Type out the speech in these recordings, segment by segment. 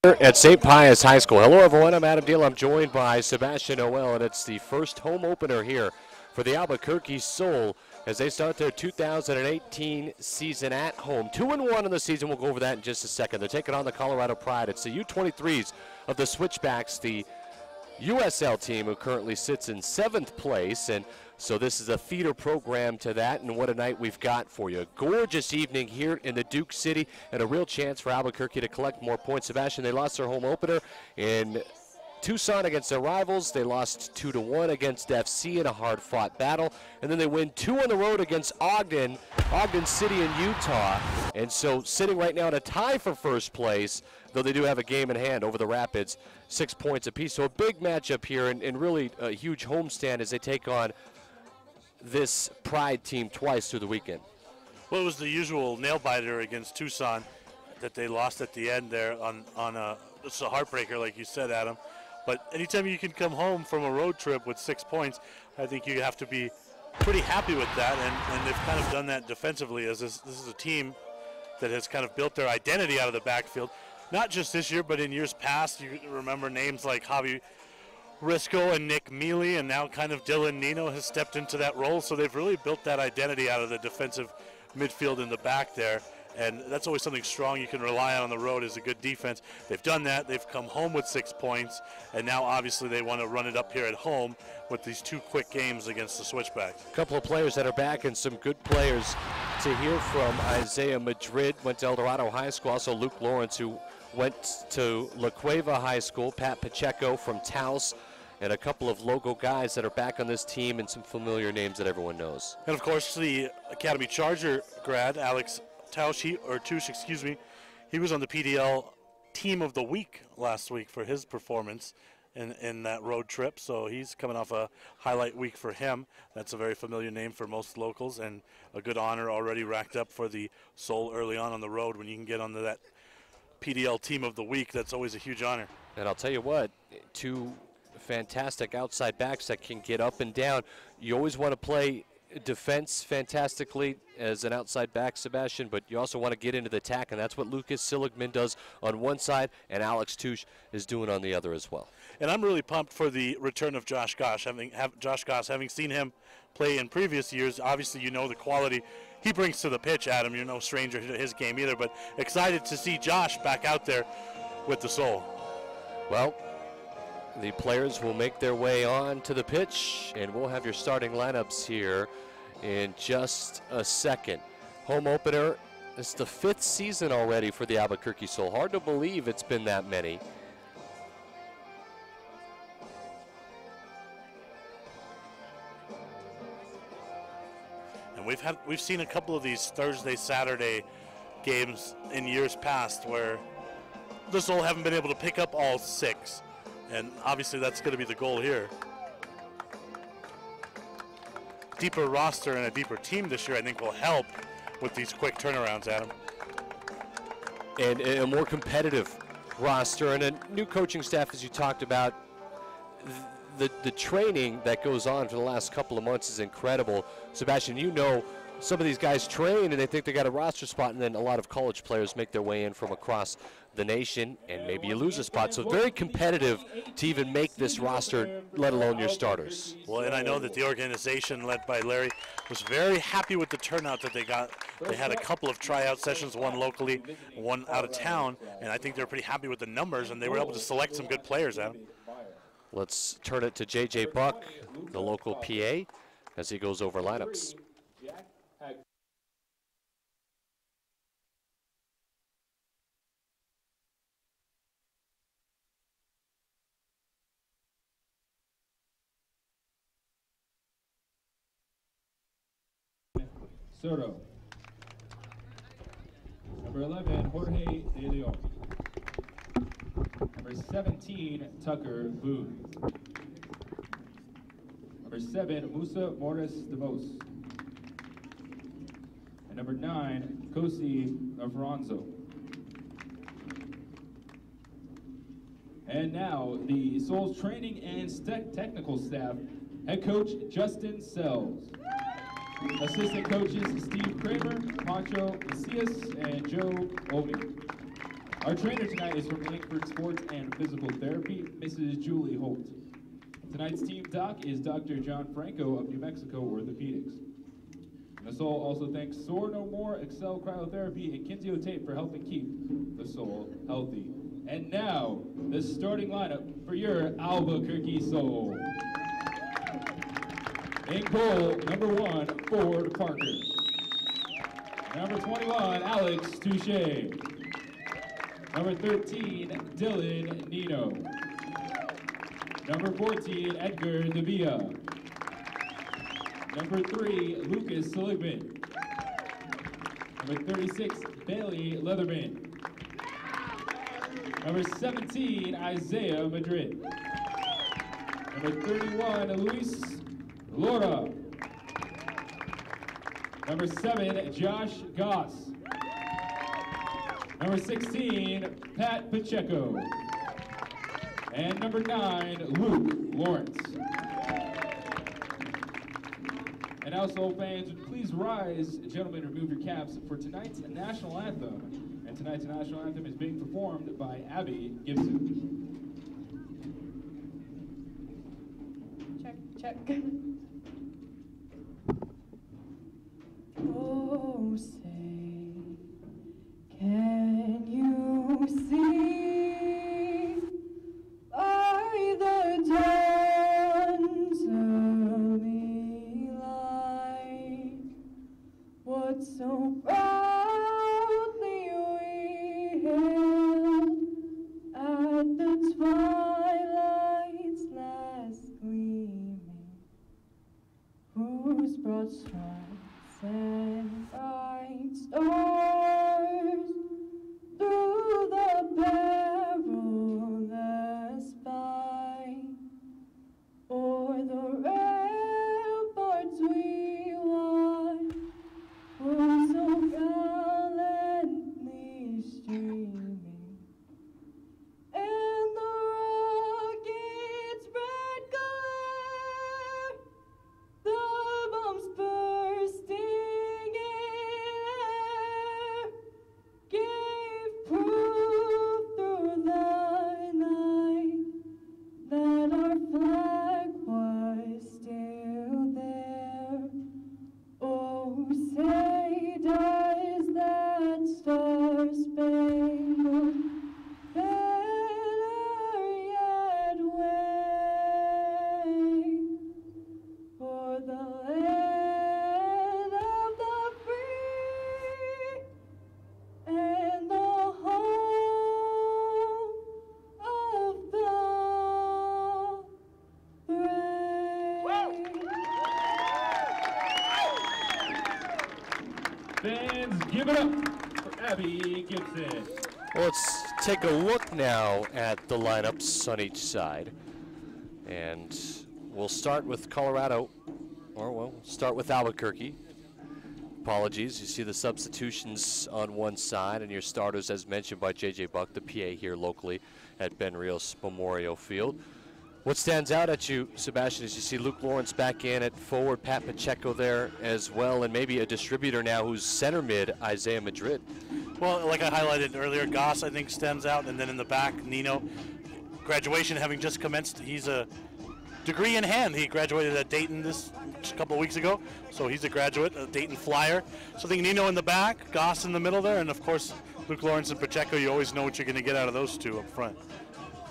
At St. Pius High School. Hello everyone, I'm Adam Deal. I'm joined by Sebastian Noel, and it's the first home opener here for the Albuquerque Sol as they start their 2018 season at home. 2-1 in the season. We'll go over that in just a second. They're taking on the Colorado Pride. It's the U-23s of the Switchbacks, the USL team, who currently sits in 7th place, and so this is a feeder program to that, and what a night we've got for you. A gorgeous evening here in the Duke City, and a real chance for Albuquerque to collect more points. Sebastian, they lost their home opener in Tucson against their rivals. They lost 2-1 against FC in a hard-fought battle, and then they win 2 on the road against Ogden City in Utah, and so sitting right now at a tie for first place, though they do have a game in hand over the Rapids, 6 points apiece. So a big matchup here, and really a huge homestand as they take on this Pride team twice through the weekend. Well, it was the usual nail-biter against Tucson that they lost at the end there on it's a heartbreaker, like you said, Adam. But anytime you can come home from a road trip with 6 points, I think you have to be pretty happy with that, and they've kind of done that defensively, as this is a team that has kind of built their identity out of the backfield. Not just this year, but in years past. You remember names like Javi Risco and Nick Mealy, and now kind of Dylan Nino has stepped into that role. So they've really built that identity out of the defensive midfield in the back there. And that's always something strong you can rely on the road, is a good defense. They've done that. They've come home with 6 points, and now obviously they want to run it up here at home with these 2 quick games against the Switchbacks. A couple of players that are back, and some good players to hear from. Isaiah Madrid went to El Dorado High School. Also Luke Lawrence, who went to La Cueva High School. Pat Pacheco from Taos, and a couple of local guys that are back on this team, and some familiar names that everyone knows. And of course the Academy Charger grad, Alex Touche, he was on the PDL Team of the Week last week for his performance in that road trip. So he's coming off a highlight week for him. That's a very familiar name for most locals, and a good honor already racked up for the Sol early on the road. When you can get onto that PDL Team of the Week, that's always a huge honor. And I'll tell you what, 2 fantastic outside backs that can get up and down. You always want to play defense fantastically as an outside back, Sebastian, but you also want to get into the attack, and that's what Lucas Seligman does on one side, and Alex Touche is doing on the other as well. And I'm really pumped for the return of Josh Goss. Having seen him play in previous years, obviously you know the quality he brings to the pitch, Adam. You're no stranger to his game either, but excited to see Josh back out there with the Sol. Well, the players will make their way on to the pitch, and we'll have your starting lineups here in just a second. Home opener, it's the 5th season already for the Albuquerque Sol. Hard to believe it's been that many. And we've seen a couple of these Thursday, Saturday games in years past where the Sol haven't been able to pick up all 6. And obviously that's going to be the goal here. Deeper roster and a deeper team this year, I think, will help with these quick turnarounds, Adam. And a more competitive roster and a new coaching staff, as you talked about. The training that goes on for the last couple of months is incredible. Sebastian, you know, some of these guys train and they think they got a roster spot, and then a lot of college players make their way in from across the nation, and maybe you lose a spot. So very competitive to even make this roster, let alone your starters. Well, and I know that the organization led by Larry was very happy with the turnout that they got. They had a couple of tryout sessions, one locally, one out of town, and I think they're pretty happy with the numbers, and they were able to select some good players, Adam. Let's turn it to J.J. Buck, the local PA, as he goes over lineups. Soto. Number 11, Jorge De Leon. Number 17, Tucker Boone. Number 7, Musa Morris DeVos. And number 9, Kosi Alfonso. And now, the Sol's training and technical staff, head coach Justin Sells. Assistant coaches Steve Kramer, Pancho Macias, and Joe Omi. Our trainer tonight is from Langford Sports and Physical Therapy, Mrs. Julie Holt. Tonight's team doc is Dr. John Franco of New Mexico Orthopedics. And the Soul also thanks Soar No More, Excel Cryotherapy, and Kinsio Tape for helping keep the Soul healthy. And now, the starting lineup for your Albuquerque Soul. In goal, number 1, Ford Parker. Number 21, Alex Touche. Number 13, Dylan Nino. Number 14, Edgar Devia. Number 3, Lucas Seligman. Number 36, Bailey Leatherman. Number 17, Isaiah Madrid. Number 31, Luis Laura. Number 7, Josh Goss. Number 16, Pat Pacheco. And number 9, Luke Lawrence. And now, Soul fans, please rise, gentlemen, remove your caps for tonight's national anthem. And tonight's national anthem is being performed by Abby Gibson. Check. Oh, say, can you see by the dawn's early light what so proudly we hailed at the twilight's last gleaming, whose broad stripes and bright stars through the perilous fight o'er the ramparts we watched were so gallantly streaming, and the rocket's red glare, the bombs bursting in air, gave proof through the night that our flag was still there. Oh, say does that star-spangled banner yet wave for the land of the free and the home of the brave? Fans, give it up for Abby Gibson. Well, let's take a look now at the lineups on each side. And we'll start with Colorado, or we'll start with Albuquerque. Apologies, you see the substitutions on one side and your starters as mentioned by JJ Buck, the PA here locally at Ben Rios Memorial Field. What stands out at you, Sebastian, is you see Luke Lawrence back in at forward, Pat Pacheco there as well, and maybe a distributor now who's center mid, Isaiah Madrid. Well, like I highlighted earlier, Goss, I think, stands out. And then in the back, Nino. Graduation having just commenced. He's a degree in hand. He graduated at Dayton just a couple of weeks ago. So he's a graduate, a Dayton Flyer. So I think Nino in the back, Goss in the middle there, and of course, Luke Lawrence and Pacheco. You always know what you're going to get out of those two up front.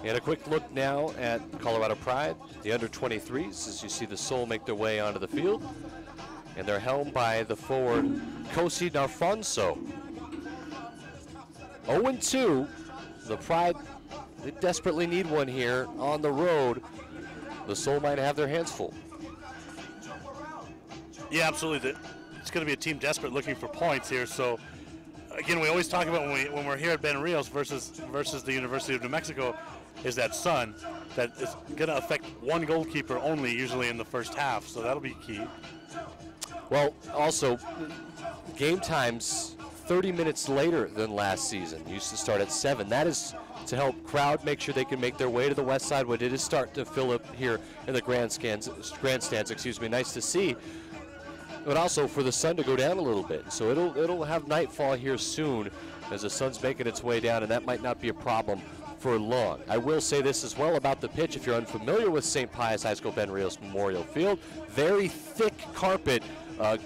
And a quick look now at Colorado Pride, the under-23s, as you see the Soul make their way onto the field. And they're helmed by the forward, Kosi Narfonso. 0-2, the Pride, they desperately need one here on the road. The Soul might have their hands full. Yeah, absolutely. It's going to be a team desperate looking for points here. So, again, we always talk about when we're here at Ben Rios versus the University of New Mexico, is that sun that is going to affect one goalkeeper only, usually in the first half. So that'll be key. Well, also, game times 30 minutes later than last season. Used to start at 7. That is to help crowd make sure they can make their way to the west side when it is starting to fill up here in the grandstands. Excuse me. Nice to see. but also for the sun to go down a little bit. So it'll have nightfall here soon as the sun's making its way down, and that might not be a problem for long. I will say this as well about the pitch. If you're unfamiliar with St. Pius High School Ben Rios Memorial Field, very thick carpet,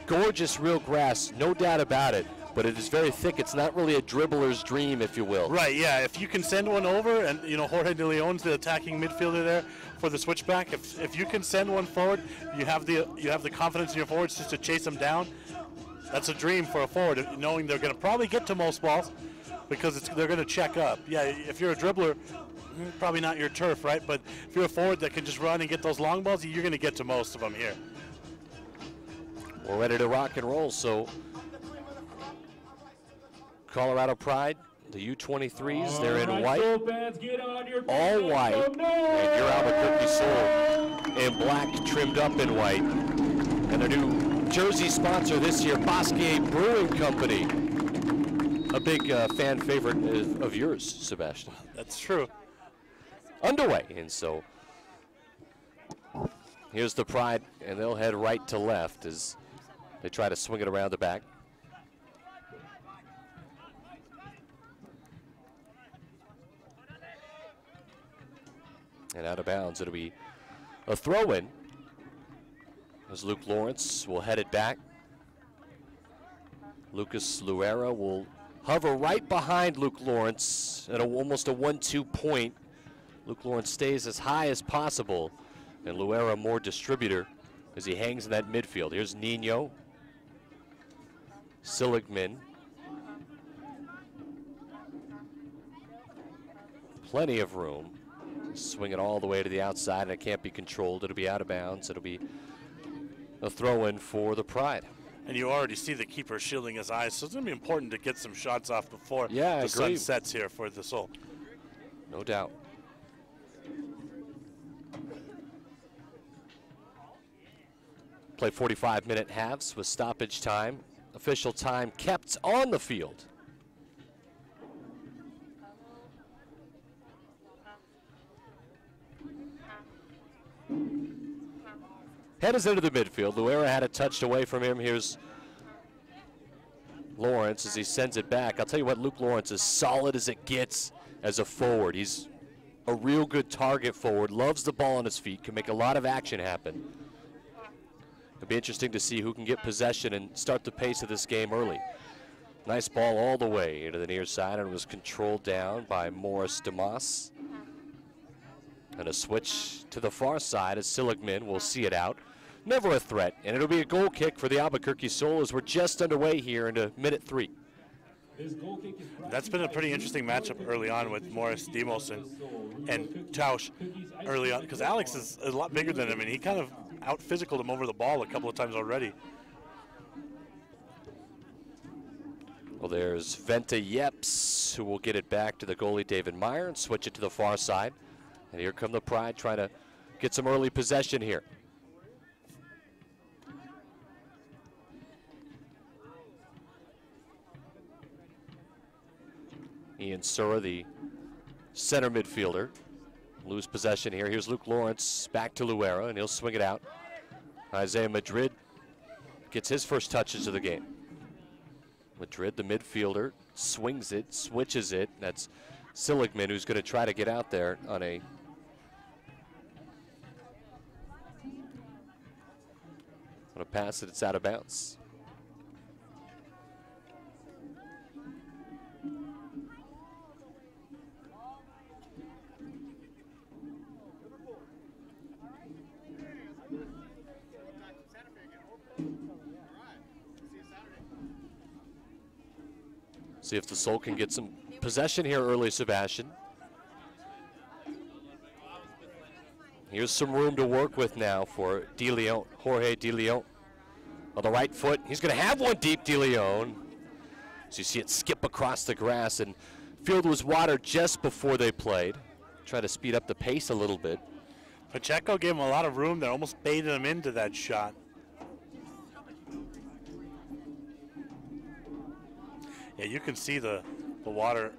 gorgeous real grass, no doubt about it. But it is very thick. It's not really a dribbler's dream, if you will. Right, yeah. If you can send one over, and Jorge De Leon's the attacking midfielder there for the switchback. If you can send one forward, you have the confidence in your forwards just to chase them down. That's a dream for a forward, knowing they're going to probably get to most balls because they're going to check up. Yeah, if you're a dribbler, probably not your turf, right? But if you're a forward that can just run and get those long balls, you're going to get to most of them here. We're ready to rock and roll, so Colorado Pride, the U-23s, they're in white, all white, and your Albuquerque Sol in black, trimmed up in white. And their new jersey sponsor this year, Bosque Brewing Company, a big fan favorite of yours, Sebastian. That's true. Underway, and so here's the Pride, and they'll head right to left as they try to swing it around the back. And out of bounds, it'll be a throw-in as Luke Lawrence will head it back. Lucas Luera will hover right behind Luke Lawrence at almost a 1-2 point. Luke Lawrence stays as high as possible, and Luera more distributor as he hangs in that midfield. Here's Nino, Seligman. Plenty of room. Swing it all the way to the outside, and it can't be controlled. It'll be out of bounds. It'll be a throw-in for the Pride. And you already see the keeper shielding his eyes, so it's going to be important to get some shots off before the sun sets here for the Sol. No doubt. Play 45-minute halves with stoppage time. Official time kept on the field. Head is into the midfield. Luera had it touched away from him. Here's Lawrence as he sends it back. I'll tell you what, Luke Lawrence is solid as it gets as a forward. He's a real good target forward, loves the ball on his feet, can make a lot of action happen. It'll be interesting to see who can get possession and start the pace of this game early. Nice ball all the way into the near side, and it was controlled down by Morris DeMoss. And a switch to the far side as Seligman will see it out. Never a threat, and it'll be a goal kick for the Albuquerque Sol as we're just underway here into minute 3. That's been a pretty interesting matchup early on with Morris Demos and Tausch early on, because Alex is a lot bigger than him, and he kind of out-physicaled him over the ball a couple of times already. Well, there's Venta Yeps, who will get it back to the goalie David Meyer and switch it to the far side. And here come the Pride trying to get some early possession here. Ian Sura, the center midfielder, lose possession here. Here's Luke Lawrence back to Luera, and he'll swing it out. Isaiah Madrid gets his first touches of the game. Madrid, the midfielder, swings it, switches it. That's Seligman, who's going to try to get out there on a pass that it's out of bounds. See if the Sol can get some possession here early, Sebastian. Here's some room to work with now for De Leon, Jorge De Leon. On the right foot, he's going to have one deep, De Leon. So you see it skip across the grass, and field was watered just before they played. Try to speed up the pace a little bit. Pacheco gave him a lot of room there, almost baited him into that shot. Yeah, you can see the water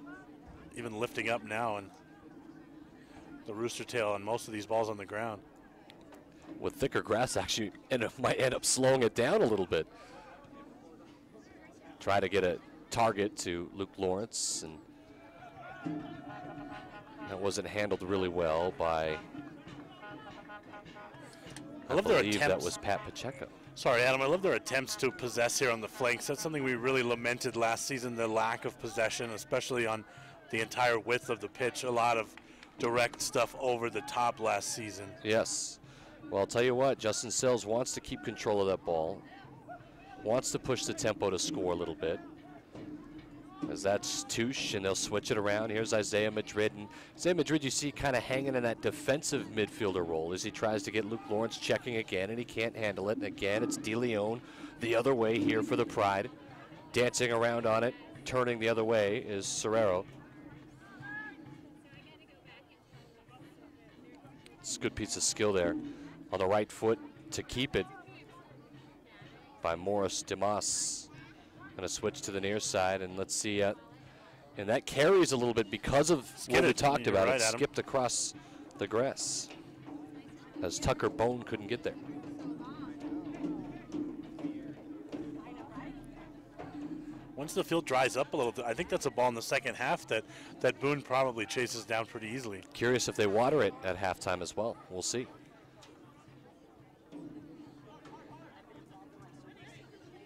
even lifting up now, and the rooster tail on most of these balls on the ground. with thicker grass actually might end up slowing it down a little bit. Try to get a target to Luke Lawrence, and that wasn't handled really well by, I believe that was Pat Pacheco. Sorry, Adam, I love their attempts to possess here on the flanks. That's something we really lamented last season, the lack of possession, especially on the entire width of the pitch. A lot of direct stuff over the top last season. Yes. Well, I'll tell you what, Justin Sells wants to keep control of that ball, wants to push the tempo to score a little bit. As that's Touche, and they'll switch it around. Here's Isaiah Madrid. And Isaiah Madrid, you see, kind of hanging in that defensive midfielder role as he tries to get Luke Lawrence checking again, and he can't handle it. And again, it's De Leon the other way here for the Pride. Dancing around on it, turning the other way is Serrero. It's a good piece of skill there on the right foot to keep it by Morris Demas. Going to switch to the near side, and let's see. And that carries a little bit because of what we talked about. It skipped across the grass as Tucker Bone couldn't get there. Once the field dries up a little bit, I think that's a ball in the second half that Boone probably chases down pretty easily. Curious if they water it at halftime as well. We'll see.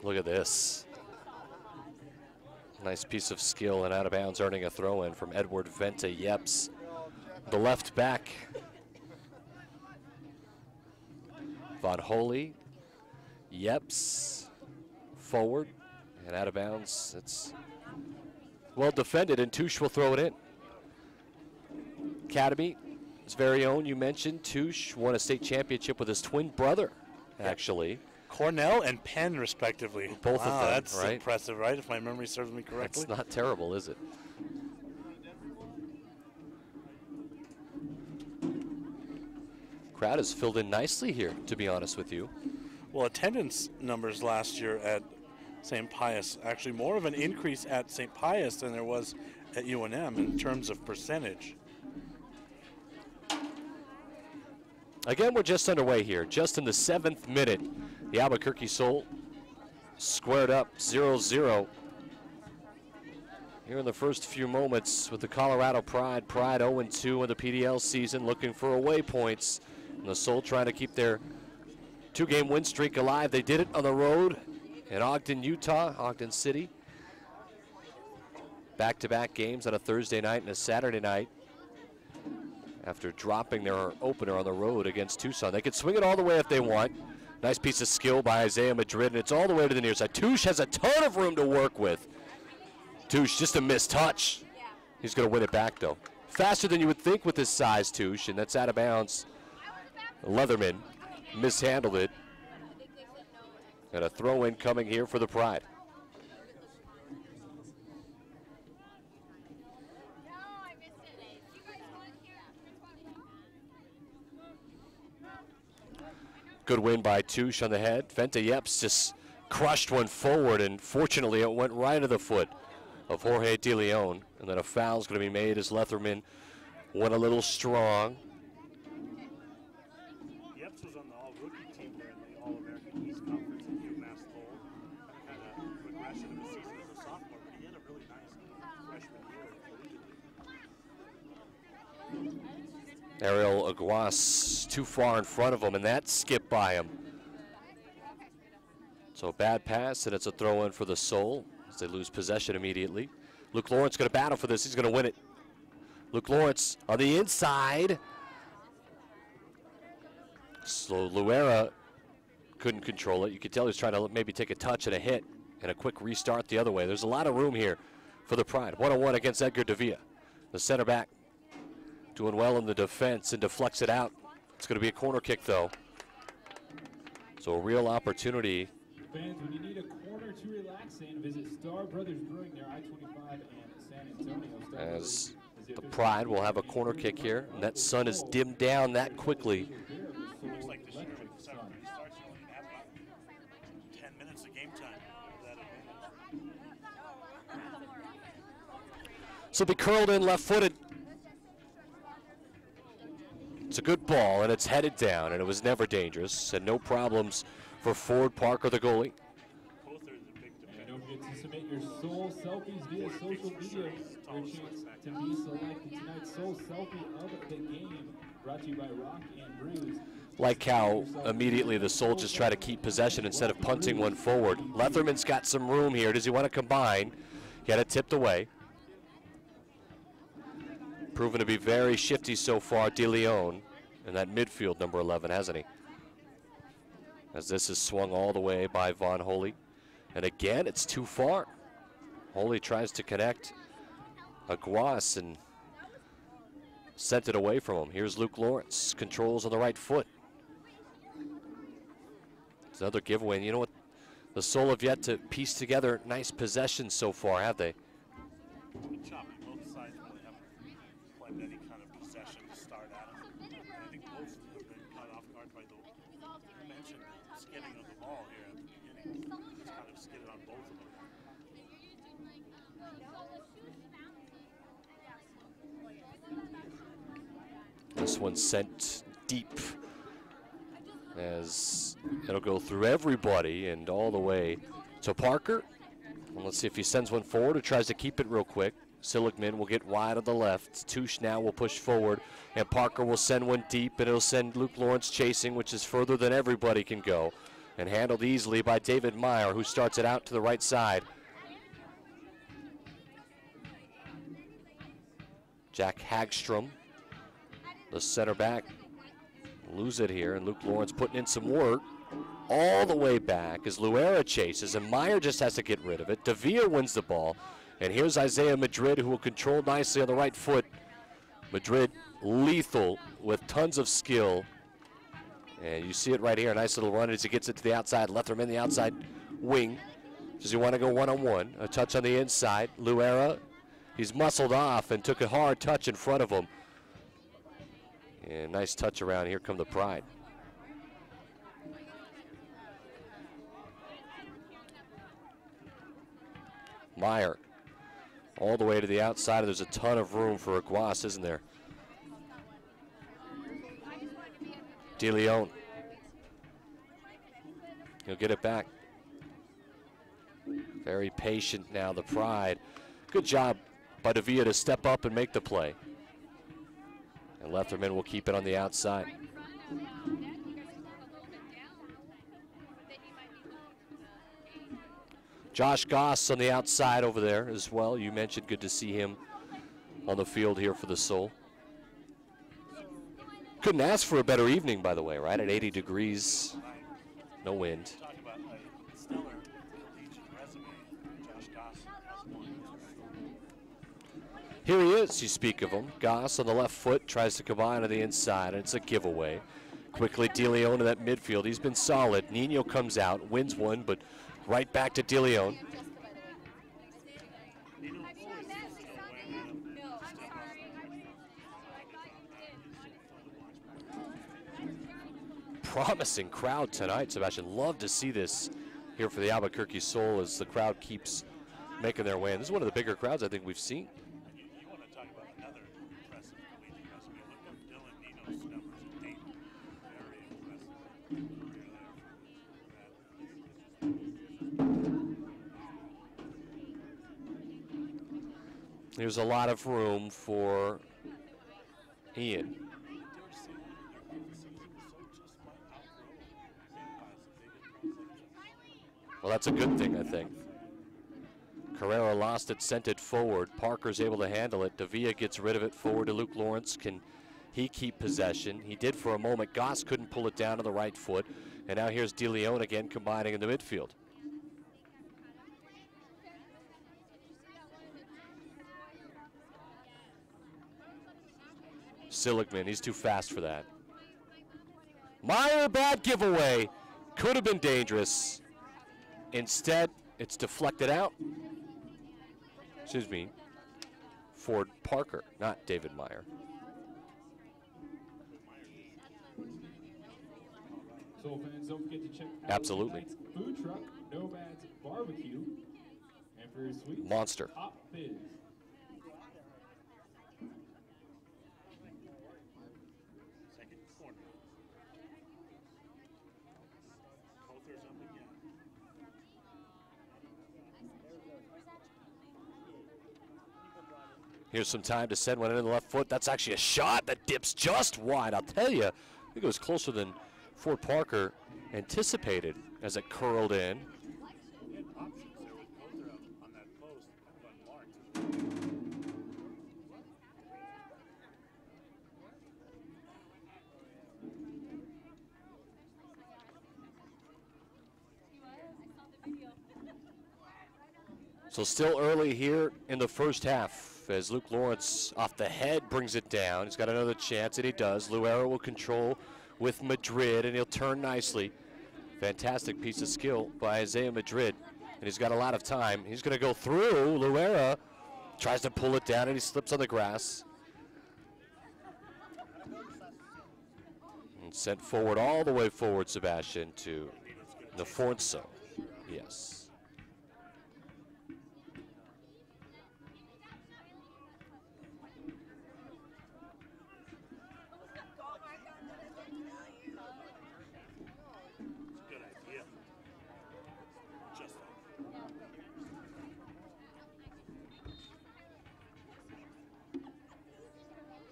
Look at this. Nice piece of skill and out of bounds, earning a throw in from Edward Vente Yeps, the left back. Von Holy, Yeps, forward and out of bounds. It's well defended, and Touche will throw it in. Academy, his very own, you mentioned. Touche won a state championship with his twin brother, actually. Cornell and Penn, respectively. Both of them, that's right? Impressive, right? If my memory serves me correctly. That's not terrible, is it? Crowd has filled in nicely here, to be honest with you. Well, attendance numbers last year at St. Pius, actually more of an increase at St. Pius than there was at UNM in terms of percentage. Again, we're just underway here, just in the 7th minute. The Albuquerque Sol squared up 0-0. Here in the first few moments with the Colorado Pride. Pride 0-2 in the PDL season, looking for away points. And the Sol trying to keep their 2-game win streak alive. They did it on the road in Ogden, Utah, Ogden City. Back-to-back games on a Thursday night and a Saturday night, after dropping their opener on the road against Tucson. They could swing it all the way if they want. Nice piece of skill by Isaiah Madrid, and it's all the way to the near side. Touche has a ton of room to work with. Touche, just a missed touch. He's going to win it back, though. Faster than you would think with his size, Touche, and that's out of bounds. Leatherman mishandled it. And a throw-in coming here for the Pride. Good win by Touche on the head. Vente Yeps just crushed one forward, and fortunately it went right to the foot of Jorge De Leon. And then a foul's going to be made as Leatherman went a little strong. Yeps was on the all-rookie team there in the All-American East Conference at UMass Lowell. Had a progression of the season as a sophomore, but he had a really nice freshman year. Ariel Aguas too far in front of him, and that skipped by him. So a bad pass, and it's a throw-in for the Sol as they lose possession immediately. Luke Lawrence going to battle for this. He's going to win it. Luke Lawrence on the inside. So Luera couldn't control it. You could tell he was trying to maybe take a touch and a hit and a quick restart the other way. There's a lot of room here for the Pride. 1-on-1 against Edgar Davia. The center back doing well in the defense and deflects it out. It's going to be a corner kick, though. So a real opportunity. Fans, when you need a corner to relax in, visit Star Brothers Brewing near I-25 and San Antonio. As the Pride will have a corner kick here, and that sun is dimmed down that quickly. Looks like this year the summer starts only have about 10 minutes of game time. That advantage. So be curled in left-footed. It's a good ball, and it's headed down, and it was never dangerous, and no problems for Ford Parker, the goalie. And don't forget to submit your Soul selfies via social media for a chance to be selected tonight's Soul Selfie of the game, brought to you by Rock and Brews. Like how immediately the Soul just try to keep possession instead of punting one forward. Letherman's got some room here. Does he want to combine? Get it tipped away. Proven to be very shifty so far, DeLeon, in that midfield, number 11, hasn't he? As this is swung all the way by Von Holy. And again, it's too far. Holy tries to connect Aguas and sent it away from him. Here's Luke Lawrence, controls on the right foot. It's another giveaway, and you know what? The Soul have yet to piece together nice possessions so far, have they? Choppy. Both sides really haven't played any kind of possession to start out of. I think both have been caught off guard by the, you mentioned the skidding of the ball here at the beginning. It's kind of skidded on both of them. This one's sent deep as it'll go through everybody and all the way to Parker. And let's see if he sends one forward or tries to keep it real quick. Seligman will get wide on the left. Touche now will push forward, and Parker will send one deep, and it'll send Luke Lawrence chasing, which is further than everybody can go, and handled easily by David Meyer, who starts it out to the right side. Jack Hagstrom, the center back, lose it here, and Luke Lawrence putting in some work all the way back as Luera chases, and Meyer just has to get rid of it. Davia wins the ball, and here's Isaiah Madrid, who will control nicely on the right foot. Madrid lethal with tons of skill, and you see it right here, a nice little run as he gets it to the outside. Letherman, the outside wing. Does he want to go one-on-one? A touch on the inside. Luera, he's muscled off and took a hard touch in front of him. And nice touch around. Here come the Pride. Meyer all the way to the outside. There's a ton of room for Aguas, isn't there? DeLeon. He'll get it back. Very patient now, the Pride. Good job by Davia to step up and make the play. And Letherman will keep it on the outside. Josh Goss on the outside over there as well. You mentioned good to see him on the field here for the Soul. Couldn't ask for a better evening, by the way, right? At 80 degrees, no wind. Talk about a stellar collegiate resume. Josh Goss has one. Here he is, you speak of him. Goss on the left foot tries to combine to the inside, and it's a giveaway. Quickly, DeLeon in that midfield. He's been solid. Nino comes out, wins one, but right back to DeLeon. Promising crowd tonight, Sebastian. Love to see this here for the Albuquerque Soul as the crowd keeps making their way. And this is one of the bigger crowds I think we've seen. You want to talk about another impressive collegiate resume. Look up Dylan Nino's numbers at 8. Very impressive. There's a lot of room for Ian. Well, that's a good thing, I think. Carrera lost it, sent it forward. Parker's able to handle it. Davia gets rid of it forward to Luke Lawrence. Can he keep possession? He did for a moment. Goss couldn't pull it down on the right foot. And now here's DeLeon again combining in the midfield. Seligman, he's too fast for that. Meyer, bad giveaway. Could have been dangerous. Instead, it's deflected out. Excuse me, Ford Parker, not David Meyer. So fans, don't forget to check out Absolutely. tonight's food truck, Nomad's Barbecue, and for your sweet Monster. Hot Fizz. Here's some time to send one into the left foot. That's actually a shot that dips just wide. I'll tell you, I think it was closer than Ford Parker anticipated as it curled in. So still early here in the first half as Luke Lawrence off the head brings it down. He's got another chance, and he does. Luera will control with Madrid, and he'll turn nicely. Fantastic piece of skill by Isaiah Madrid, and he's got a lot of time. He's going to go through. Luera tries to pull it down, and he slips on the grass. And sent forward, all the way forward, Sebastian, to Nafornso. Yes.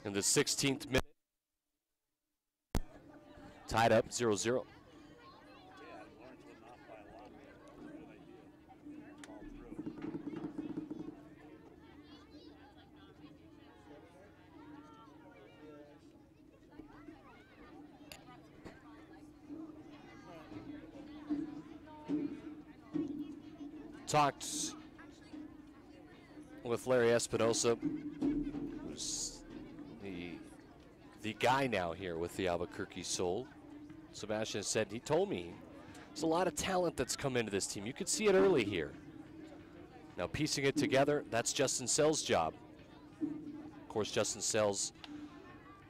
In the 16th minute, tied up 0-0. Talked with Larry Espinosa, who's the guy now here with the Albuquerque Sol. Sebastian said, he told me, there's a lot of talent that's come into this team. You could see it early here. Now piecing it together, that's Justin Sells' job. Of course, Justin Sells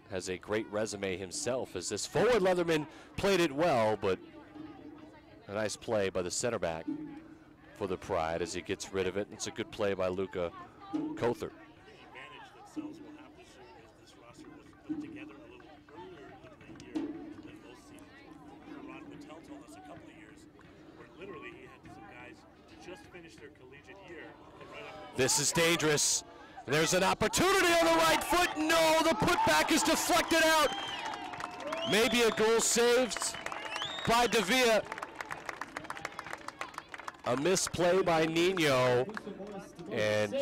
has a great resume himself, as this forward Leatherman played it well, but a nice play by the center back for the Pride as he gets rid of it. It's a good play by Luca Kother. This is dangerous. There's an opportunity on the right foot. No, the putback is deflected out. Maybe a goal saved by Davia. A misplay by Nino. And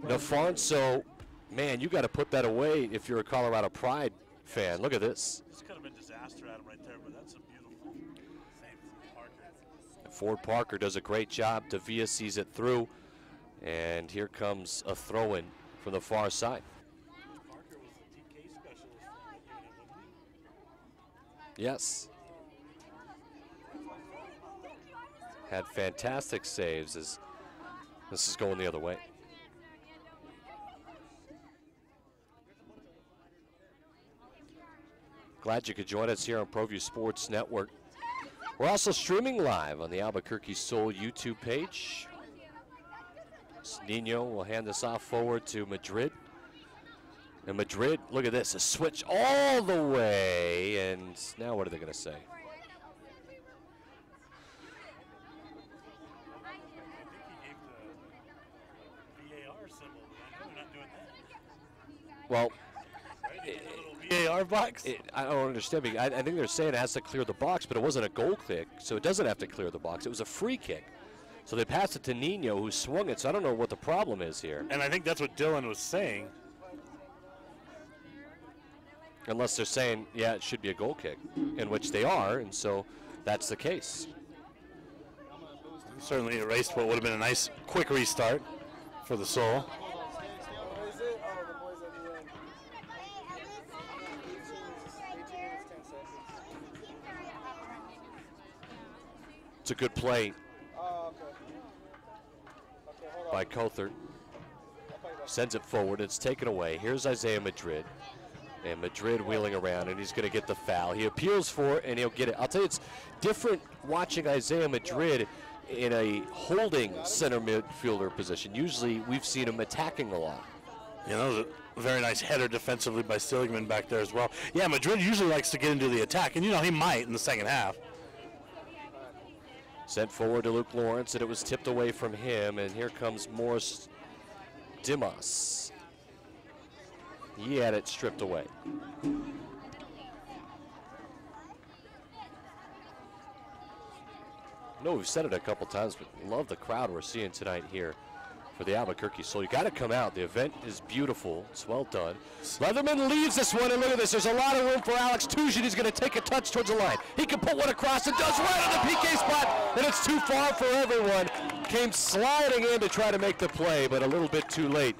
Nafornso, man, you got to put that away if you're a Colorado Pride fan. Look at this. This could have been disaster at him right there, but that's a beautiful save from Parker. Ford Parker does a great job. Davia sees it through. And here comes a throw-in from the far side. Parker was the TK specialist for that unit, wasn't he? Yes. Had fantastic saves as this is going the other way. Glad you could join us here on ProView Sports Network. We're also streaming live on the Albuquerque Sol YouTube page. Nino will hand this off forward to Madrid. And Madrid, look at this, a switch all the way. And now what are they going to say? Well, VAR box? I don't understand. I think they're saying it has to clear the box, but it wasn't a goal kick, so it doesn't have to clear the box. It was a free kick. So they passed it to Nino, who swung it, so I don't know what the problem is here. And I think that's what Dylan was saying. Unless they're saying, yeah, it should be a goal kick, in which they are, and so that's the case. Certainly erased what would have been a nice quick restart for the Sol. It's a good play by Kother. Sends it forward. It's taken away. Here's Isaiah Madrid. And Madrid wheeling around, and he's going to get the foul. He appeals for it, and he'll get it. I'll tell you, it's different watching Isaiah Madrid in a holding center midfielder position. Usually we've seen him attacking a lot. You know, a very nice header defensively by Seligman back there as well. Yeah, Madrid usually likes to get into the attack, and you know he might in the second half. Sent forward to Luke Lawrence, and it was tipped away from him, and here comes Morris Dimas. he had it stripped away. I know we've said it a couple times, but love the crowd we're seeing tonight here for the Albuquerque Sol. You got to come out. The event is beautiful. It's well done. Leatherman leaves this one, and look at this. There's a lot of room for Alex Tuchin. He's going to take a touch towards the line. He can put one across and does right on the PK spot, and it's too far for everyone. Came sliding in to try to make the play, but a little bit too late.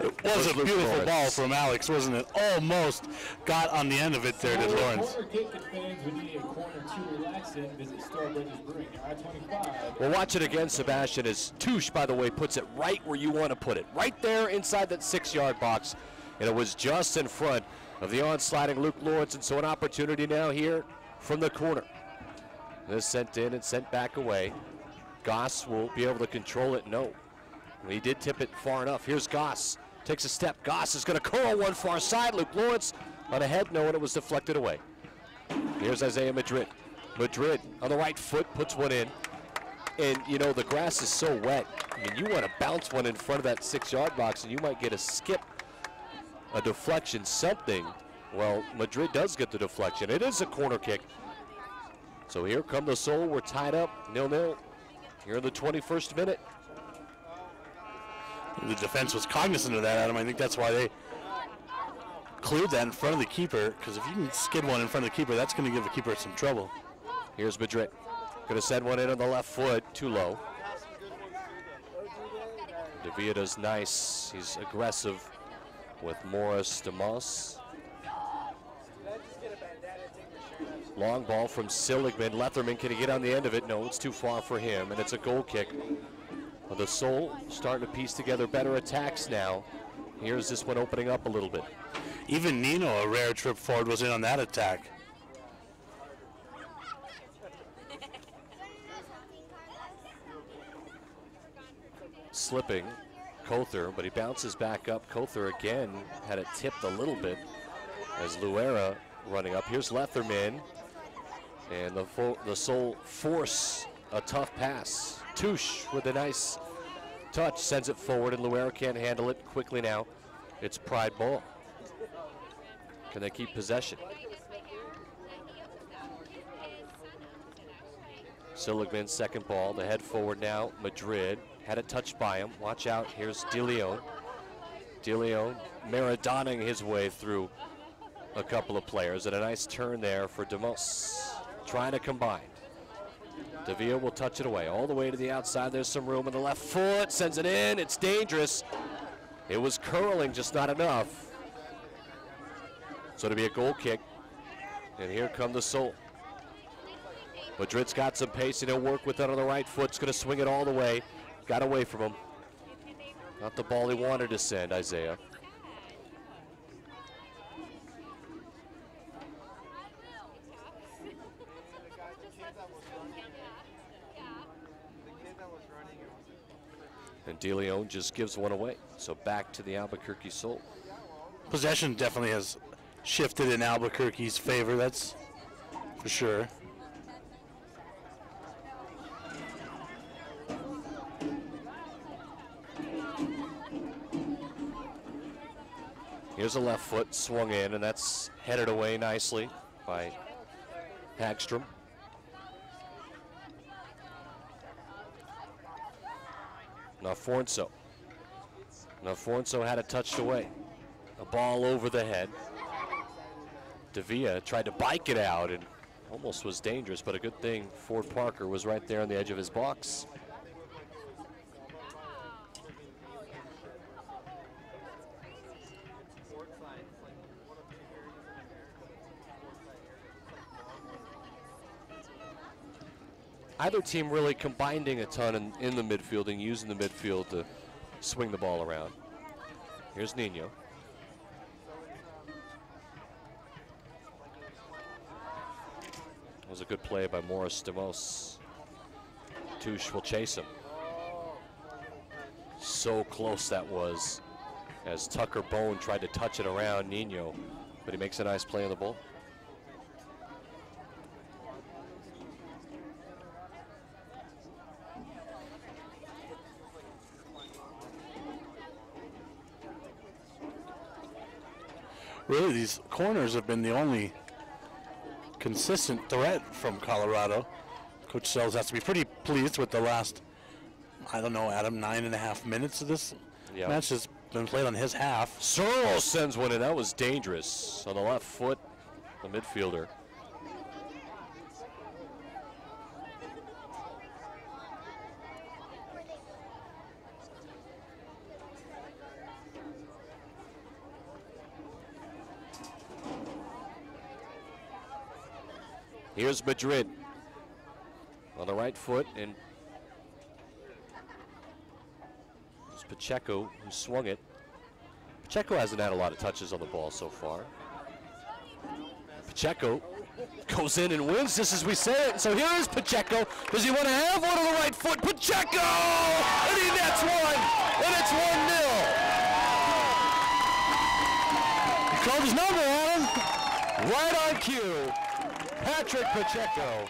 It was a beautiful ball from Alex, wasn't it? Almost got on the end of it there to Lawrence. Corner kick and fans would need a corner to relax in. Visit Starbridge's Brewing, I-25. We'll watch it again, Sebastian, as Touche, by the way, puts it right where you want to put it. Right there inside that 6-yard box. And it was just in front of the on-sliding Luke Lawrence. And so an opportunity now here from the corner. This sent in and sent back away. Goss will be able to control it. No. He did tip it far enough. Here's Goss. Takes a step. Goss is going to curl one far side. Luke Lawrence on ahead. No, and it was deflected away. Here's Isaiah Madrid. Madrid on the right foot puts one in. And, you know, the grass is so wet. I mean, you want to bounce one in front of that 6-yard box, and you might get a skip, a deflection, something. Well, Madrid does get the deflection. It is a corner kick. So here come the Sol. We're tied up 0-0 here in the 21st minute. The defense was cognizant of that, Adam. I think that's why they cleared that in front of the keeper, because if you can skid one in front of the keeper, that's going to give the keeper some trouble. Here's Madrid. Going to send one in on the left foot, too low. Davia does nice. He's aggressive with Morris DeMoss. Long ball from Seligman. Letherman, can he get on the end of it? No, it's too far for him, and it's a goal kick. Well, the Sol starting to piece together better attacks now. Here's this one opening up a little bit. Even Nino, a rare trip forward, was in on that attack. Slipping, Kother, but he bounces back up. Kother again had it tipped a little bit as Luera running up. Here's Letherman, and the Sol force a tough pass. Touche with a nice touch, sends it forward, and Luera can't handle it quickly now. It's Pride ball. Can they keep possession? Seligman's second ball, the head forward now, Madrid. Had it touched by him. Watch out, here's De Leon. De Leon Maradoning his way through a couple of players, and a nice turn there for DeMos. Trying to combine. Davia will touch it away all the way to the outside. There's some room on the left foot, sends it in. It's dangerous. It was curling, just not enough. So to be a goal kick, and here come the Sol. Madrid's got some pace, and he'll work with it on the right foot. It's going to swing it all the way. Got away from him. Not the ball he wanted to send, Isaiah. And De Leon just gives one away. So back to the Albuquerque Sol. Possession definitely has shifted in Albuquerque's favor, that's for sure. Here's a left foot swung in, and that's headed away nicely by Hagstrom. Nafornso. Nafornso had it touched away. A ball over the head. Davia tried to bike it out and almost was dangerous, but a good thing Ford Parker was right there on the edge of his box. Either team really combining a ton in the midfield and using the midfield to swing the ball around. Here's Nino. That was a good play by Morris DeMos. Touche will chase him. So close that was as Tucker Bone tried to touch it around Nino, but he makes a nice play on the ball. Really, these corners have been the only consistent threat from Colorado. Coach Sells has to be pretty pleased with the last, I don't know, Adam, 9.5 minutes of this match has been played on his half. Searle sends one in. That was dangerous on the left foot, the midfielder. Here's Madrid on the right foot, and it's Pacheco who swung it. Pacheco hasn't had a lot of touches on the ball so far. Pacheco goes in and wins just as we say it. So here is Pacheco. Does he want to have one on the right foot? Pacheco! And he nets one, and it's 1-0. He called his number on him. Right on cue. Patrick Pacheco.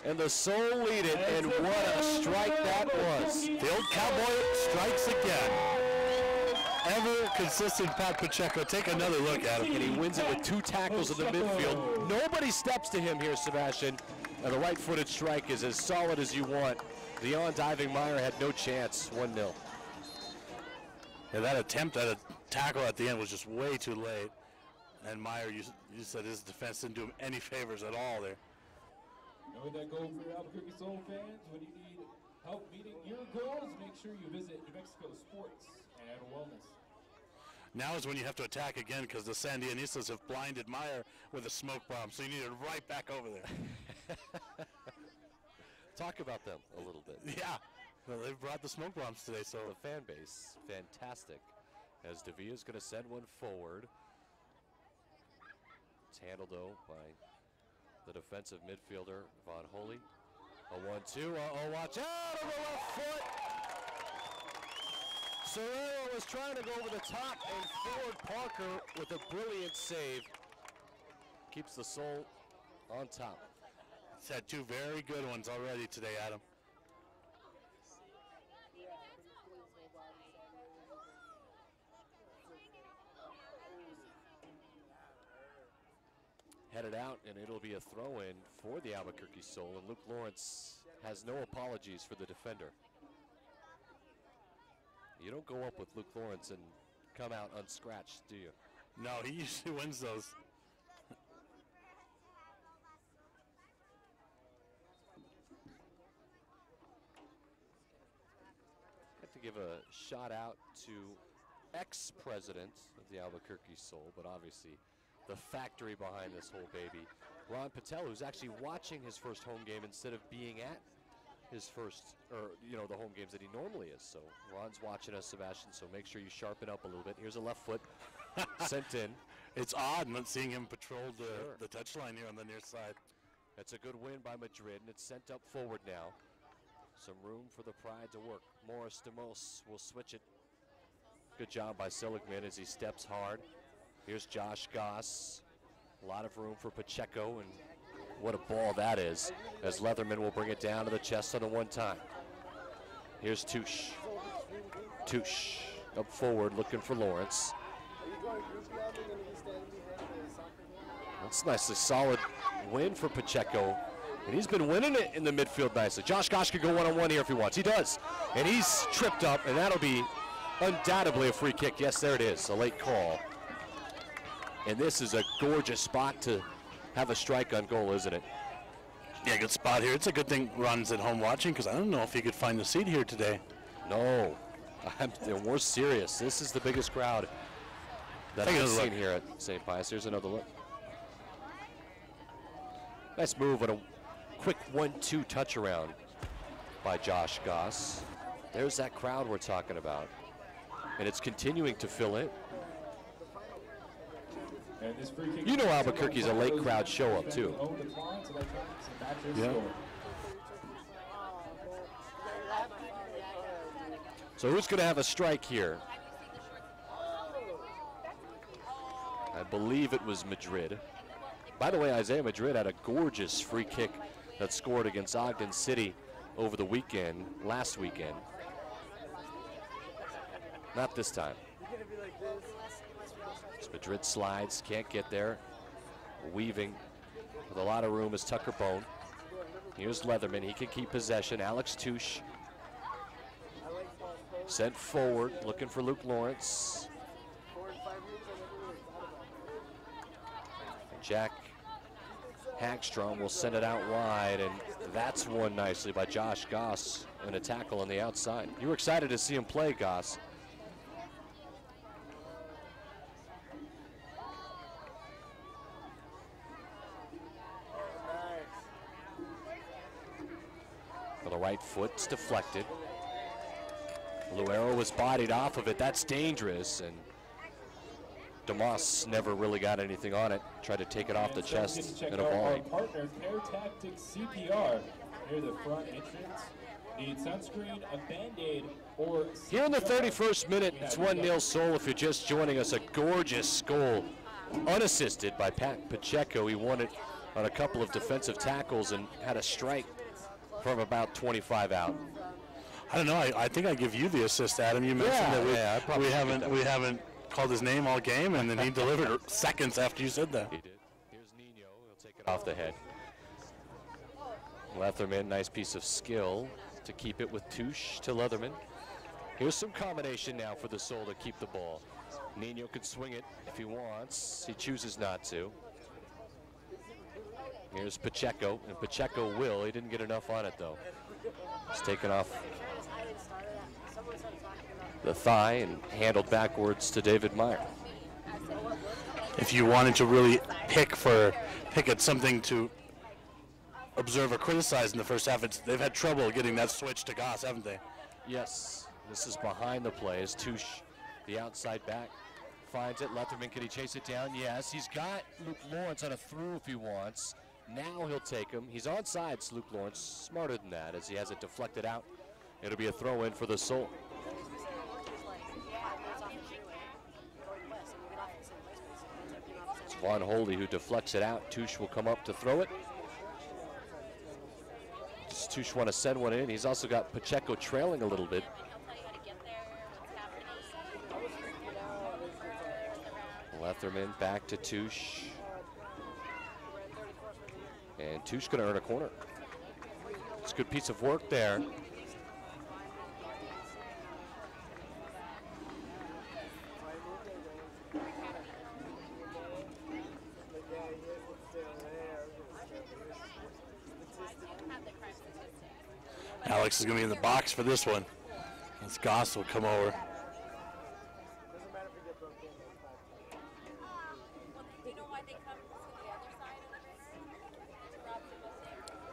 And the Soul lead it, and what a strike that was. The old Cowboy strikes again. Ever consistent Pat Pacheco. Take another look at him. And he wins it with 2 tackles in the midfield. Nobody steps to him here, Sebastian. And the right-footed strike is as solid as you want. The on-diving Meyer had no chance. 1-0. Yeah, that attempt at a tackle at the end was just way too late. And Meyer, you said his defense didn't do him any favors at all there. And with that goal for Albuquerque Soul fans, when you need help meeting your goals, make sure you visit New Mexico Sports and Wellness. Now is when you have to attack again because the Sandianistas have blinded Meyer with a smoke bomb, so you need it right back over there. Talk about them a little bit. Yeah, well, they've brought the smoke bombs today, so The fan base, fantastic. As Devia's going to send one forward. It's handled, though, by the defensive midfielder, Von Holy. A 1-2. Uh-oh, watch out on the left foot. Serrero was trying to go over the top, and Ford Parker with a brilliant save keeps the Soul on top. he's had 2 very good ones already today, Adam. Headed out, and it'll be a throw-in for the Albuquerque Soul, and Luke Lawrence has no apologies for the defender. You don't go up with Luke Lawrence and come out unscratched, do you? No, he usually wins those. Have to give a shout out to ex-president of the Albuquerque Soul, but obviously the factory behind this whole baby, Ron Patel, who's actually watching his first home game instead of being at his first, or the home games that he normally is. So Ron's watching us, Sebastian, so make sure you sharpen up a little bit. Here's a left foot sent in. It's odd not seeing him patrol the touchline here on the near side. That's a good win by Madrid, and it's sent up forward now. Some room for the Pride to work. Morris DeMos will switch it. Good job by Seligman as he steps hard. Here's Josh Goss. A lot of room for Pacheco, and what a ball that is, as Leatherman will bring it down to the chest on the one time. Here's Touche. Touche up forward looking for Lawrence. That's a nicely solid win for Pacheco, and he's been winning it in the midfield nicely. Josh Goss could go one-on-one here if he wants. He does, and he's tripped up, and that'll be undoubtedly a free kick. Yes, there it is, a late call. And this is a gorgeous spot to have a strike on goal, isn't it? Yeah, good spot here. It's a good thing Ron's at home watching because I don't know if he could find the seat here today. No, we're serious. This is the biggest crowd that I've seen here at St. Pius. Here's another look. Nice move and a quick 1-2 touch around by Josh Goss. There's that crowd we're talking about. And it's continuing to fill in. You know Albuquerque's a late crowd show up too. Yeah. So who's going to have a strike here? I believe it was Madrid. By the way, Isaiah Madrid had a gorgeous free kick that scored against Ogden City over the weekend, last weekend. Not this time. As Madrid slides, can't get there. Weaving with a lot of room is Tucker Bone. Here's Leatherman, he can keep possession. Alex Touche sent forward, looking for Luke Lawrence. And Jack Hagstrom will send it out wide, and that's won nicely by Josh Goss, and a tackle on the outside. You were excited to see him play, Goss. For the right foot, it's deflected. Luero was bodied off of it. That's dangerous, and DeMoss never really got anything on it. Tried to take it off the chest and a volley. Partner Care Tactics CPR near the front entrance. Need sunscreen, a Band-Aid, or here in the 31st minute, it's 1-0 Sol. If you're just joining us, a gorgeous goal, unassisted by Pat Pacheco. He won it on a couple of defensive tackles and had a strike from about 25 out. I don't know. I think I give you the assist, Adam. You mentioned that we haven't called his name all game, and then he delivered seconds after you said that. He did. Here's Nino. He'll take it off the head. Leatherman, nice piece of skill to keep it with Touche to Leatherman. Here's some combination now for the Sol to keep the ball. Nino can swing it if he wants. He chooses not to. Here's Pacheco, and Pacheco will. He didn't get enough on it, though. It's taken off the thigh and handled backwards to David Meyer. If you wanted to really pick at something to observe or criticize in the first half, they've had trouble getting that switch to Goss, haven't they? Yes, this is behind the play as Touche, the outside back, finds it. Leatherman, can he chase it down? Yes, he's got Luke Lawrence on a through if he wants. Now he'll take him. He's on sides, Luke Lawrence, smarter than that as he has it deflected out. It'll be a throw in for the Sol. It's Vaughn Holdy who deflects it out. Touche will come up to throw it. Does Touche want to send one in? He's also got Pacheco trailing a little bit. Leatherman back to Touche. And Touche going to earn a corner. It's a good piece of work there. Alex is going to be in the box for this one. As Goss will come over.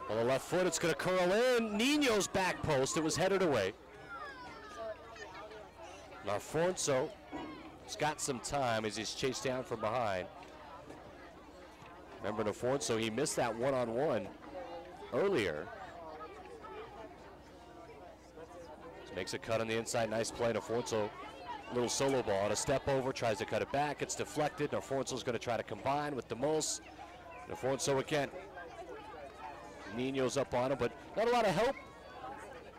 On the left foot, it's going to curl in. Nino's back post. It was headed away. Alfonso has got some time as he's chased down from behind. Remember Alfonso, he missed that one-on-one earlier. Makes a cut on the inside. Nice play. Alfonso, little solo ball on a step over, tries to cut it back. It's deflected. Alfonso's going to try to combine with DeMos. Alfonso again. Nino's up on him, but not a lot of help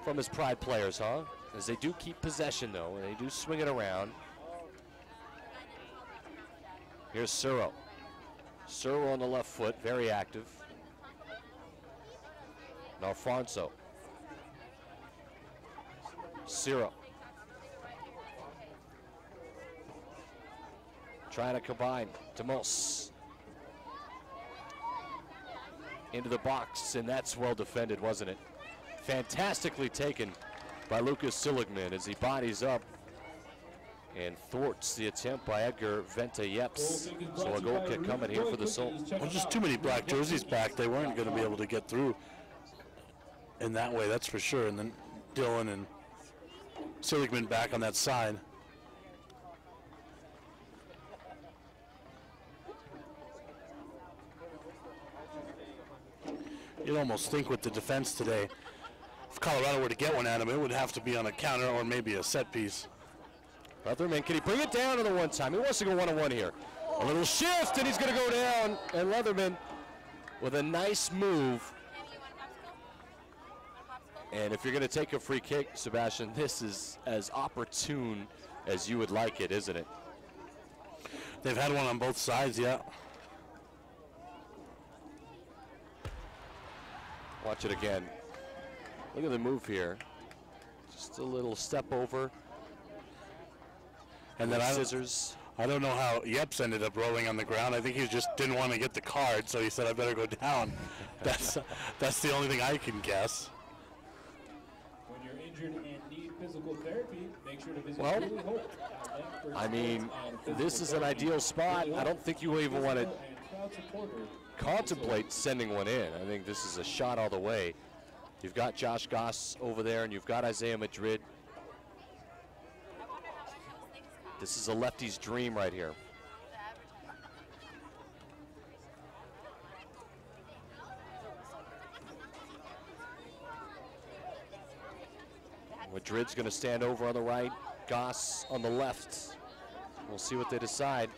from his Pride players, huh? As they do keep possession, though, and they do swing it around. Here's Suro. Suro on the left foot, very active. And Alfonso. Suro. Trying to combine. DeMos. Into the box, and that's well defended, wasn't it? Fantastically taken by Lucas Seligman as he bodies up and thwarts the attempt by Edgar Venta-Yeps. So a goal kick coming here for the Sol. Well, just too many black jerseys back. They weren't going to be able to get through in that way, that's for sure. And then Dylan and Seligman back on that side. You'd almost think with the defense today, if Colorado were to get one at him, it would have to be on a counter or maybe a set piece. Leatherman, can he bring it down to the one time? He wants to go one-on-one here. A little shift, and he's going to go down. And Leatherman with a nice move. And if you're going to take a free kick, Sebastian, this is as opportune as you would like it, isn't it? They've had one on both sides, yeah. Watch it again. Look at the move here. Just a little step over. And then scissors. I don't know how Yeps ended up rolling on the ground. I think he just didn't want to get the card, so he said, I better go down. That's the only thing I can guess. When you're injured and need physical therapy, make sure to visit Well, Julie Holt at Langford I mean, Sports and Physical this is an Therapy. ideal spot. Julie I don't Holt, think you even want to physical and crowd supporter. contemplate sending one in. I think this is a shot all the way. You've got Josh Goss over there, and you've got Isaiah Madrid. This is a lefty's dream right here. Madrid's going to stand over on the right, Goss on the left. We'll see what they decide.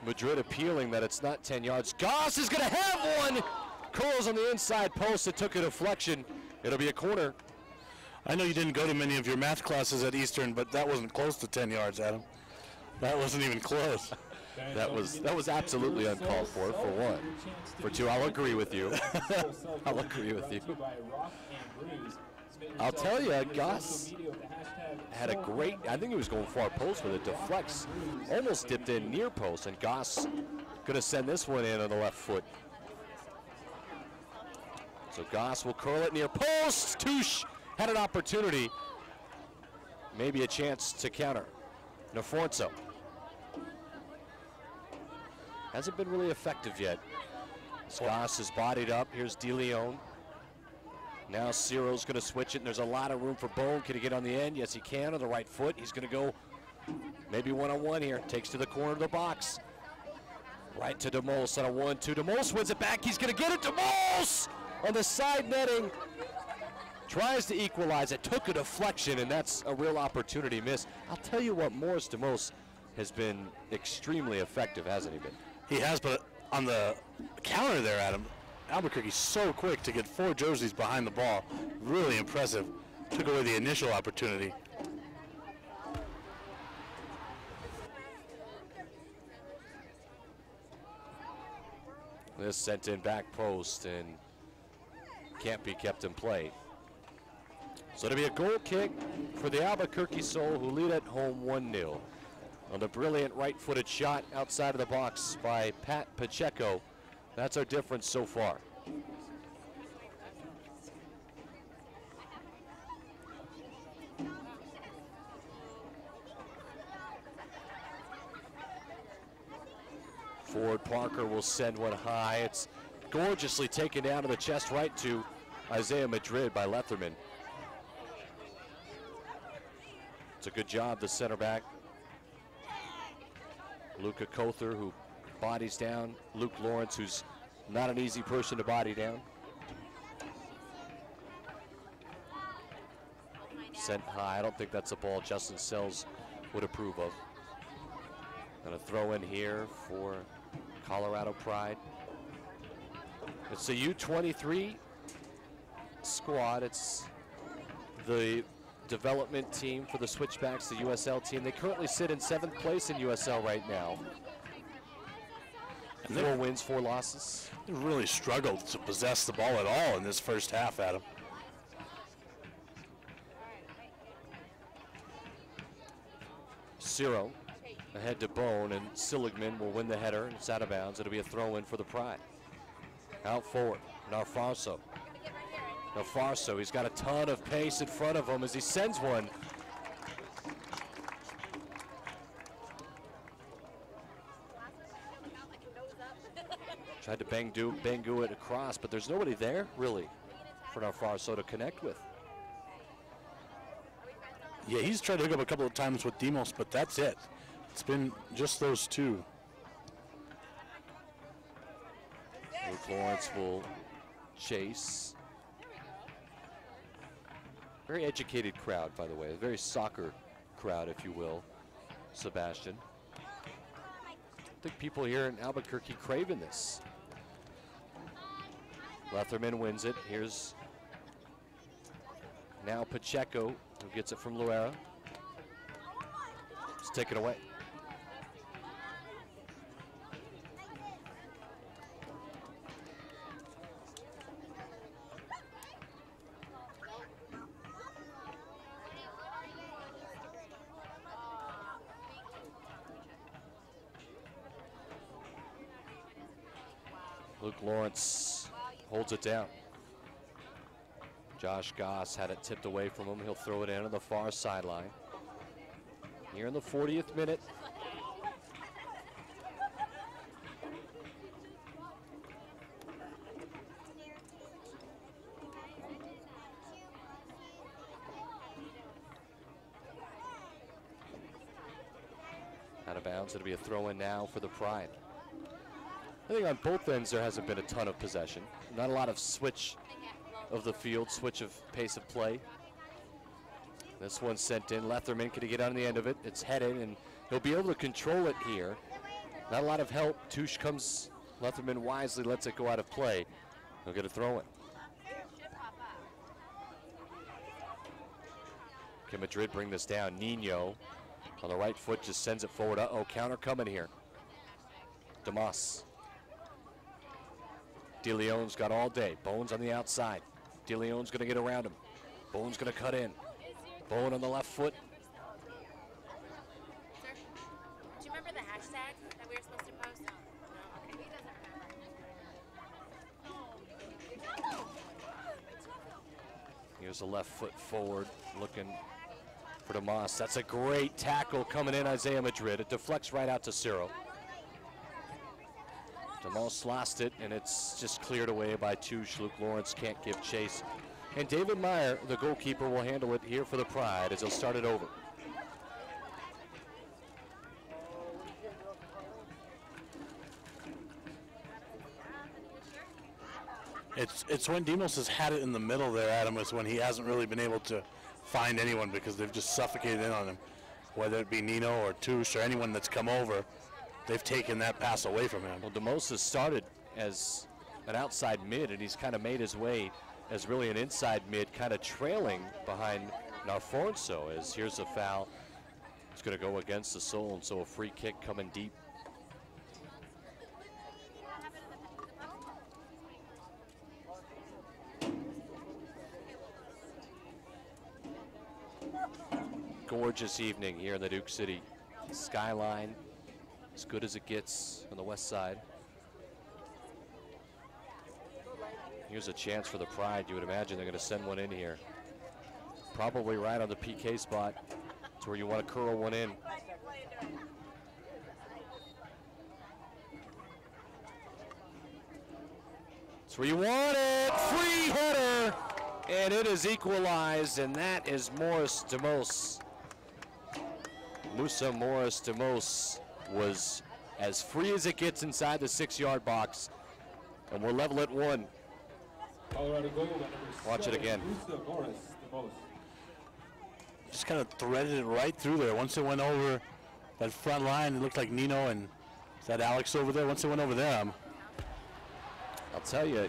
Madrid appealing that it's not 10 yards. Goss is going to have one! Curls on the inside post. It took a deflection. It'll be a corner. I know you didn't go to many of your math classes at Eastern, but that wasn't close to 10 yards, Adam. That wasn't even close. That was absolutely uncalled for one. For two, I'll agree with you. I'll agree with you. I'll tell you, Goss had a great, I think he was going far post with it, deflects, almost dipped in near post, and Goss going to send this one in on the left foot. So Goss will curl it near post. Touche had an opportunity, maybe a chance to counter. Naforzo hasn't been really effective yet. Goss is bodied up. Here's De Leon. Now Ciro's going to switch it, and there's a lot of room for Bone. Can he get on the end? Yes, he can on the right foot. He's going to go maybe one-on-one here. Takes to the corner of the box. Right to DeMose on a 1-2. DeMose wins it back. He's going to get it. DeMose on the side netting. Tries to equalize it. Took a deflection, and that's a real opportunity miss. I'll tell you what, Morris DeMose has been extremely effective, hasn't he been? He has, but on the counter there, Adam, Albuquerque's so quick to get 4 jerseys behind the ball. Really impressive. Took away the initial opportunity. This sent in back post and can't be kept in play. So it'll be a goal kick for the Albuquerque Sol, who lead at home 1-0. On the brilliant right-footed shot outside of the box by Pat Pacheco. That's our difference so far. Ford Parker will send one high. It's gorgeously taken down to the chest right to Isaiah Madrid by Letherman. It's a good job, the center back. Luca Kother, who bodies down Luke Lawrence, who's not an easy person to body down. Sent high. I don't think that's a ball Justin Sells would approve of. And a throw in here for Colorado Pride. It's a U-23 squad. It's the development team for the Switchbacks, the USL team. They currently sit in 7th place in USL right now. And 4 wins, 4 losses. They really struggled to possess the ball at all in this first half, Adam. Ciro ahead to Bone, and Seligman will win the header, and it's out of bounds. It'll be a throw-in for the Pride. Out forward, Narfarso. Narfarso, he's got a ton of pace in front of him as he sends one. Tried to Bangu it across, but there's nobody there, really, for Narfarso to connect with. Yeah, he's tried to hook up a couple of times with Demos, but that's it. It's been just those two. Luke Lawrence will chase. Very educated crowd, by the way. A very soccer crowd, if you will, Sebastian. I think people here in Albuquerque craving this. Letherman wins it. Here's now Pacheco, who gets it from Luera. Let's take it away. Luke Lawrence holds it down. Josh Goss had it tipped away from him. He'll throw it in on the far sideline. Here in the 40th minute. Out of bounds. It'll be a throw in now for the Pride. I think on both ends there hasn't been a ton of possession. Not a lot of switch of the field, switch of pace of play. This one's sent in. Letherman, can he get on the end of it? It's headed, and he'll be able to control it here. Not a lot of help. Touche comes. Letherman wisely lets it go out of play. He'll get a throw in. Can Madrid bring this down? Nino on the right foot just sends it forward. Uh-oh, counter coming here. DeMoss. DeLeon's got all day. Bones on the outside. DeLeon's going to get around him. Bones going to cut in. Bone on the left foot. Sir, do you remember the hashtag that we were supposed to post? No. Okay. He doesn't remember. Here's the left foot forward, looking for DeMoss. That's a great tackle coming in, Isaiah Madrid. It deflects right out to Ciro. DeMoss lost it, and it's just cleared away by Touche. Luke Lawrence can't give chase. And David Meyer, the goalkeeper, will handle it here for the Pride as he'll start it over. It's when Demos has had it in the middle there, Adam, is when he hasn't really been able to find anyone because they've just suffocated in on him. Whether it be Nino or Touche or anyone that's come over, they've taken that pass away from him. Well, DeMoss has started as an outside mid, and he's kind of made his way as really an inside mid, kind of trailing behind Narfonso. As here's a foul. It's going to go against the Soul, and so a free kick coming deep. Gorgeous evening here in the Duke City skyline, as good as it gets on the west side. Here's a chance for the Pride. You would imagine they're going to send one in here. Probably right on the PK spot. It's where you want to curl one in. It's where you want it. Free header. And it is equalized, and that is Morris DeMoss. Musa Morris DeMoss was as free as it gets inside the 6-yard box. And we're level at 1. Colorado goal, number Watch it again. Musa Morris DeMoss. Just kind of threaded it right through there. Once it went over that front line, it looked like Nino and is that Alex over there? Once it went over there, I'll tell you,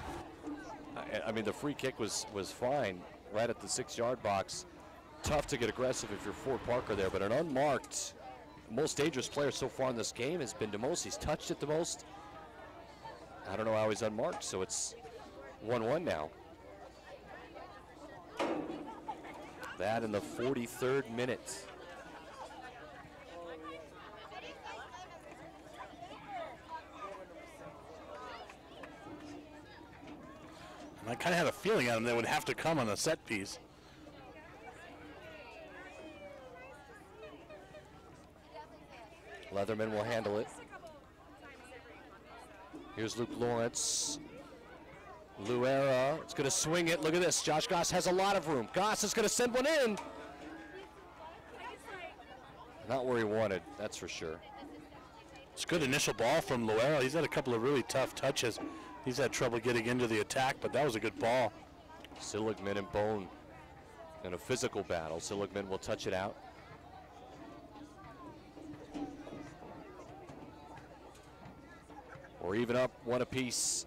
I mean, the free kick was fine right at the 6-yard box. Tough to get aggressive if you're Ford Parker there, but an unmarked, most dangerous player so far in this game has been DeMoss. He's touched it the most. I don't know how he's unmarked, so it's 1-1 now. That in the 43rd minute. and I kind of had a feeling on them they would have to come on a set piece. Letherman will handle it. Here's Luke Lawrence. Luera, it's going to swing it. Look at this. Josh Goss has a lot of room. Goss is going to send one in. Not where he wanted, that's for sure. It's a good initial ball from Luera. He's had a couple of really tough touches. He's had trouble getting into the attack, but that was a good ball. Seligman and Bone in a physical battle. Seligman will touch it out. We're even up one apiece.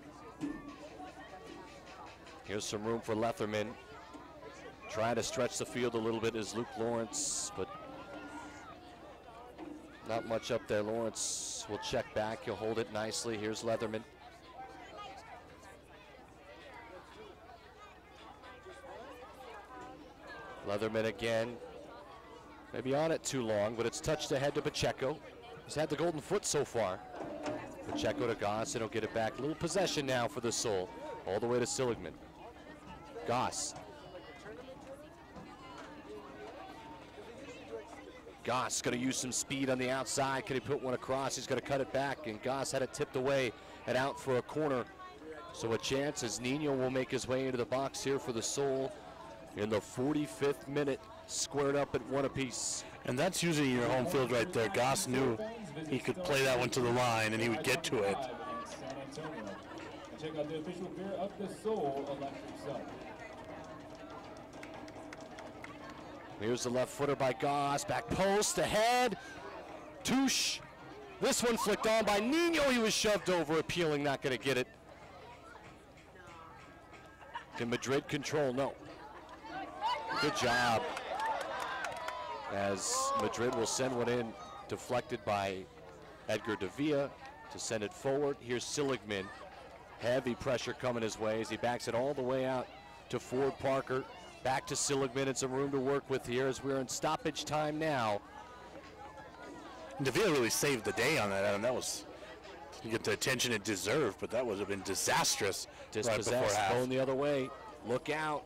Here's some room for Letherman. Trying to stretch the field a little bit is Luke Lawrence, but not much up there. Lawrence will check back. He'll hold it nicely. Here's Letherman. Letherman again. Maybe on it too long, but it's touched ahead to Pacheco. He's had the golden foot so far. Pacheco to Goss, and he'll get it back. A little possession now for the Soul. All the way to Seligman. Goss. Goss going to use some speed on the outside. Can he put one across? He's going to cut it back, and Goss had it tipped away and out for a corner. So a chance as Nino will make his way into the box here for the Soul in the 45th minute, squared up at 1 apiece. And that's usually your home field right there. Goss knew he could play that one to the line, and he would get to it. Check out the official beer of the Soul, Electric Sun. Here's the left footer by Goss, back post, ahead, Touche. This one flicked on by Nino, he was shoved over, appealing, not gonna get it. Can Madrid control? No. Good job. As Madrid will send one in, deflected by Edgar Davia to send it forward. Here's Seligman. Heavy pressure coming his way as he backs it all the way out to Ford Parker. Back to Seligman and some room to work with here as we're in stoppage time now. Davia really saved the day on that, Adam. That was to get the attention it deserved, but that would have been disastrous right before half. Bone the other way. Look out.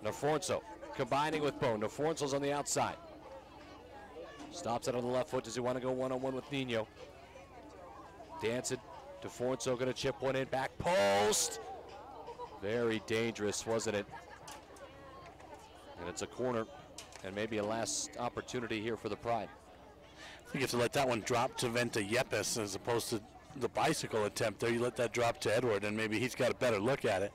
Naforzo combining with Bone. Naforzo's on the outside. Stops it on the left foot. Does he want to go one-on-one with Nino? Dancing. Naforzo going to chip one in. Back post. Very dangerous, wasn't it? And it's a corner and maybe a last opportunity here for the Pride. I think you have to let that one drop to Venta Yepes as opposed to the bicycle attempt there. You let that drop to Edward, and maybe he's got a better look at it.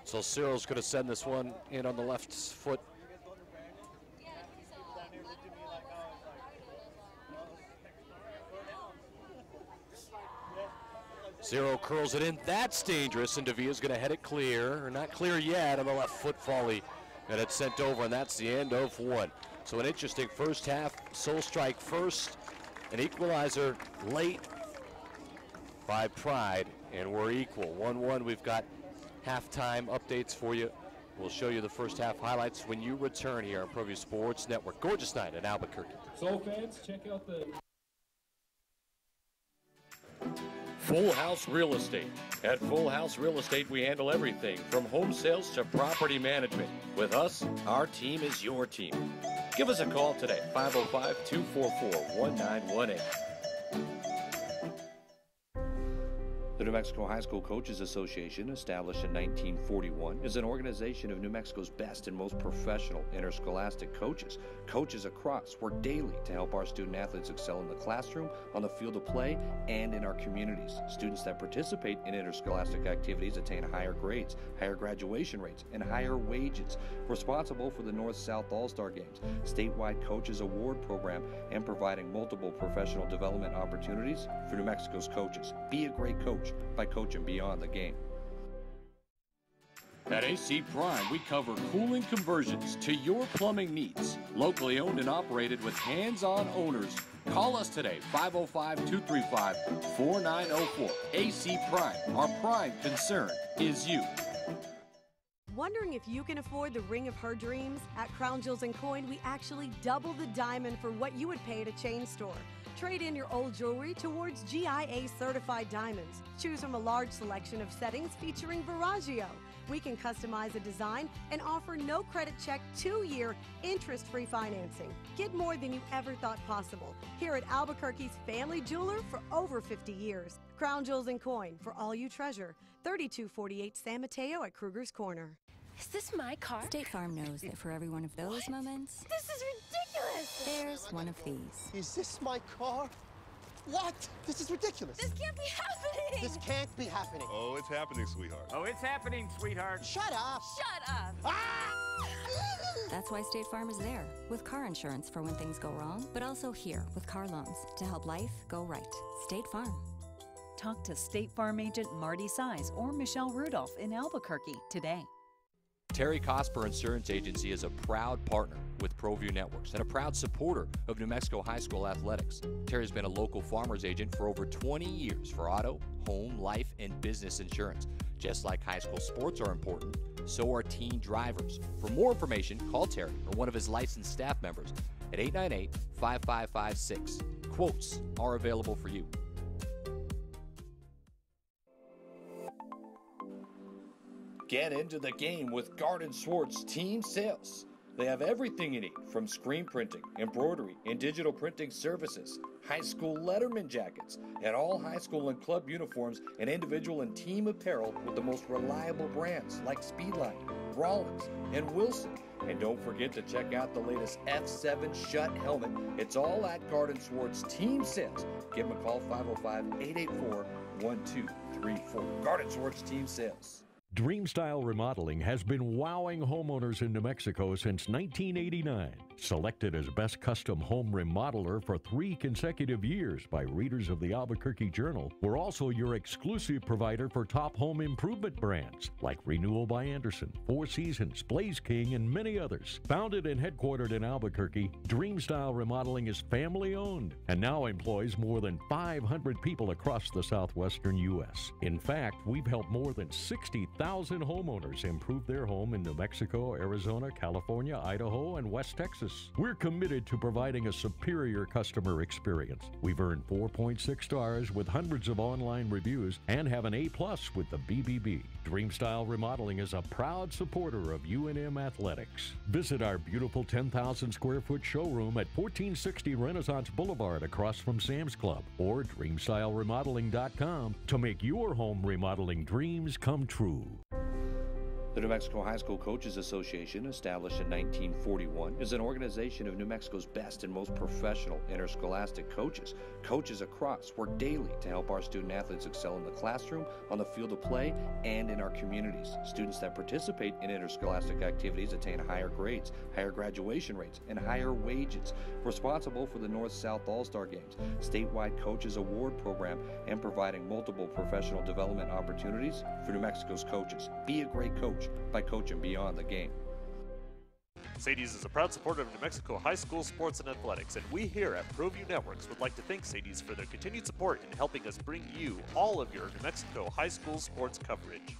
So Cyril's going to send this one in on the left foot. Cyril curls it in. That's dangerous, and Davia's going to head it clear, or not clear yet, on the left foot volley, and it's sent over, and that's the end of one. So an interesting first half. Soul strike first, an equalizer late by Pride, and we're equal. 1-1. We've got halftime updates for you. We'll show you the first half highlights when you return here on ProView Sports Network. Gorgeous night in Albuquerque. Soul fans, check out the Full House Real Estate. At Full House Real Estate, we handle everything from home sales to property management. With us, our team is your team. Give us a call today, 505-244-1918. The New Mexico High School Coaches Association, established in 1941, is an organization of New Mexico's best and most professional interscholastic coaches. Coaches across work daily to help our student athletes excel in the classroom, on the field of play, and in our communities. Students that participate in interscholastic activities attain higher grades, higher graduation rates, and higher wages. Responsible for the North-South All-Star Games, statewide Coaches Award Program, and providing multiple professional development opportunities for New Mexico's coaches. Be a great coach by coaching beyond the game. At AC Prime, we cover cooling conversions to your plumbing needs. Locally owned and operated with hands-on owners. Call us today, 505-235-4904. AC Prime, our prime concern is you. Wondering if you can afford the ring of her dreams? At Crown Jewels & Coin, we actually double the diamond for what you would pay at a chain store. Trade in your old jewelry towards GIA certified diamonds. Choose from a large selection of settings featuring Veragio. We can customize a design and offer no credit check 2-year interest-free financing. Get more than you ever thought possible here at Albuquerque's family jeweler for over 50 years. Crown Jewels & Coin, for all you treasure. 3248 San Mateo at Kruger's Corner. Is this my car? State Farm knows that for every one of those moments, This is ridiculous! there's one of these. Is this my car? What? This is ridiculous. This can't be happening! This can't be happening. Oh, it's happening, sweetheart. Oh, it's happening, sweetheart. Shut up. Shut up! Ah! That's why State Farm is there, with car insurance for when things go wrong, but also here with car loans to help life go right. State Farm. Talk to State Farm agent Marty Size or Michelle Rudolph in Albuquerque today. Terry Cosper Insurance Agency is a proud partner with ProView Networks and a proud supporter of New Mexico high school athletics. Terry's been a local farmer's agent for over 20 years for auto, home, life, and business insurance. Just like high school sports are important, so are teen drivers. For more information, call Terry or one of his licensed staff members at 898-5556. Quotes are available for you. Get into the game with Garden Swartz Team Sales. They have everything you need, from screen printing, embroidery, and digital printing services, high school letterman jackets, and all high school and club uniforms and individual and team apparel with the most reliable brands like Speedline, Rollins, and Wilson. And don't forget to check out the latest F7 Shut helmet. It's all at Garden Swartz Team Sales. Give them a call, 505-884-1234. Garden Swartz Team Sales. Dreamstyle Remodeling has been wowing homeowners in New Mexico since 1989. Selected as Best Custom Home Remodeler for 3 consecutive years by readers of the Albuquerque Journal, we're also your exclusive provider for top home improvement brands like Renewal by Anderson, Four Seasons, Blaze King, and many others. Founded and headquartered in Albuquerque, Dreamstyle Remodeling is family-owned and now employs more than 500 people across the southwestern U.S. In fact, we've helped more than 60,000 homeowners improve their home in New Mexico, Arizona, California, Idaho, and West Texas. We're committed to providing a superior customer experience. We've earned 4.6 stars with hundreds of online reviews and have an A+ with the BBB. Dreamstyle Remodeling is a proud supporter of UNM Athletics. Visit our beautiful 10,000 square foot showroom at 1460 Renaissance Boulevard across from Sam's Club or dreamstyleremodeling.com to make your home remodeling dreams come true. The New Mexico High School Coaches Association, established in 1941, is an organization of New Mexico's best and most professional interscholastic coaches. Coaches across work daily to help our student athletes excel in the classroom, on the field of play, and in our communities. Students that participate in interscholastic activities attain higher grades, higher graduation rates, and higher wages. Responsible for the North-South All-Star Games, statewide Coaches Award Program, and providing multiple professional development opportunities for New Mexico's coaches. Be a great coach by coaching beyond the game. Sadie's is a proud supporter of New Mexico high school sports and athletics, and we here at ProView Networks would like to thank Sadie's for their continued support in helping us bring you all of your New Mexico high school sports coverage.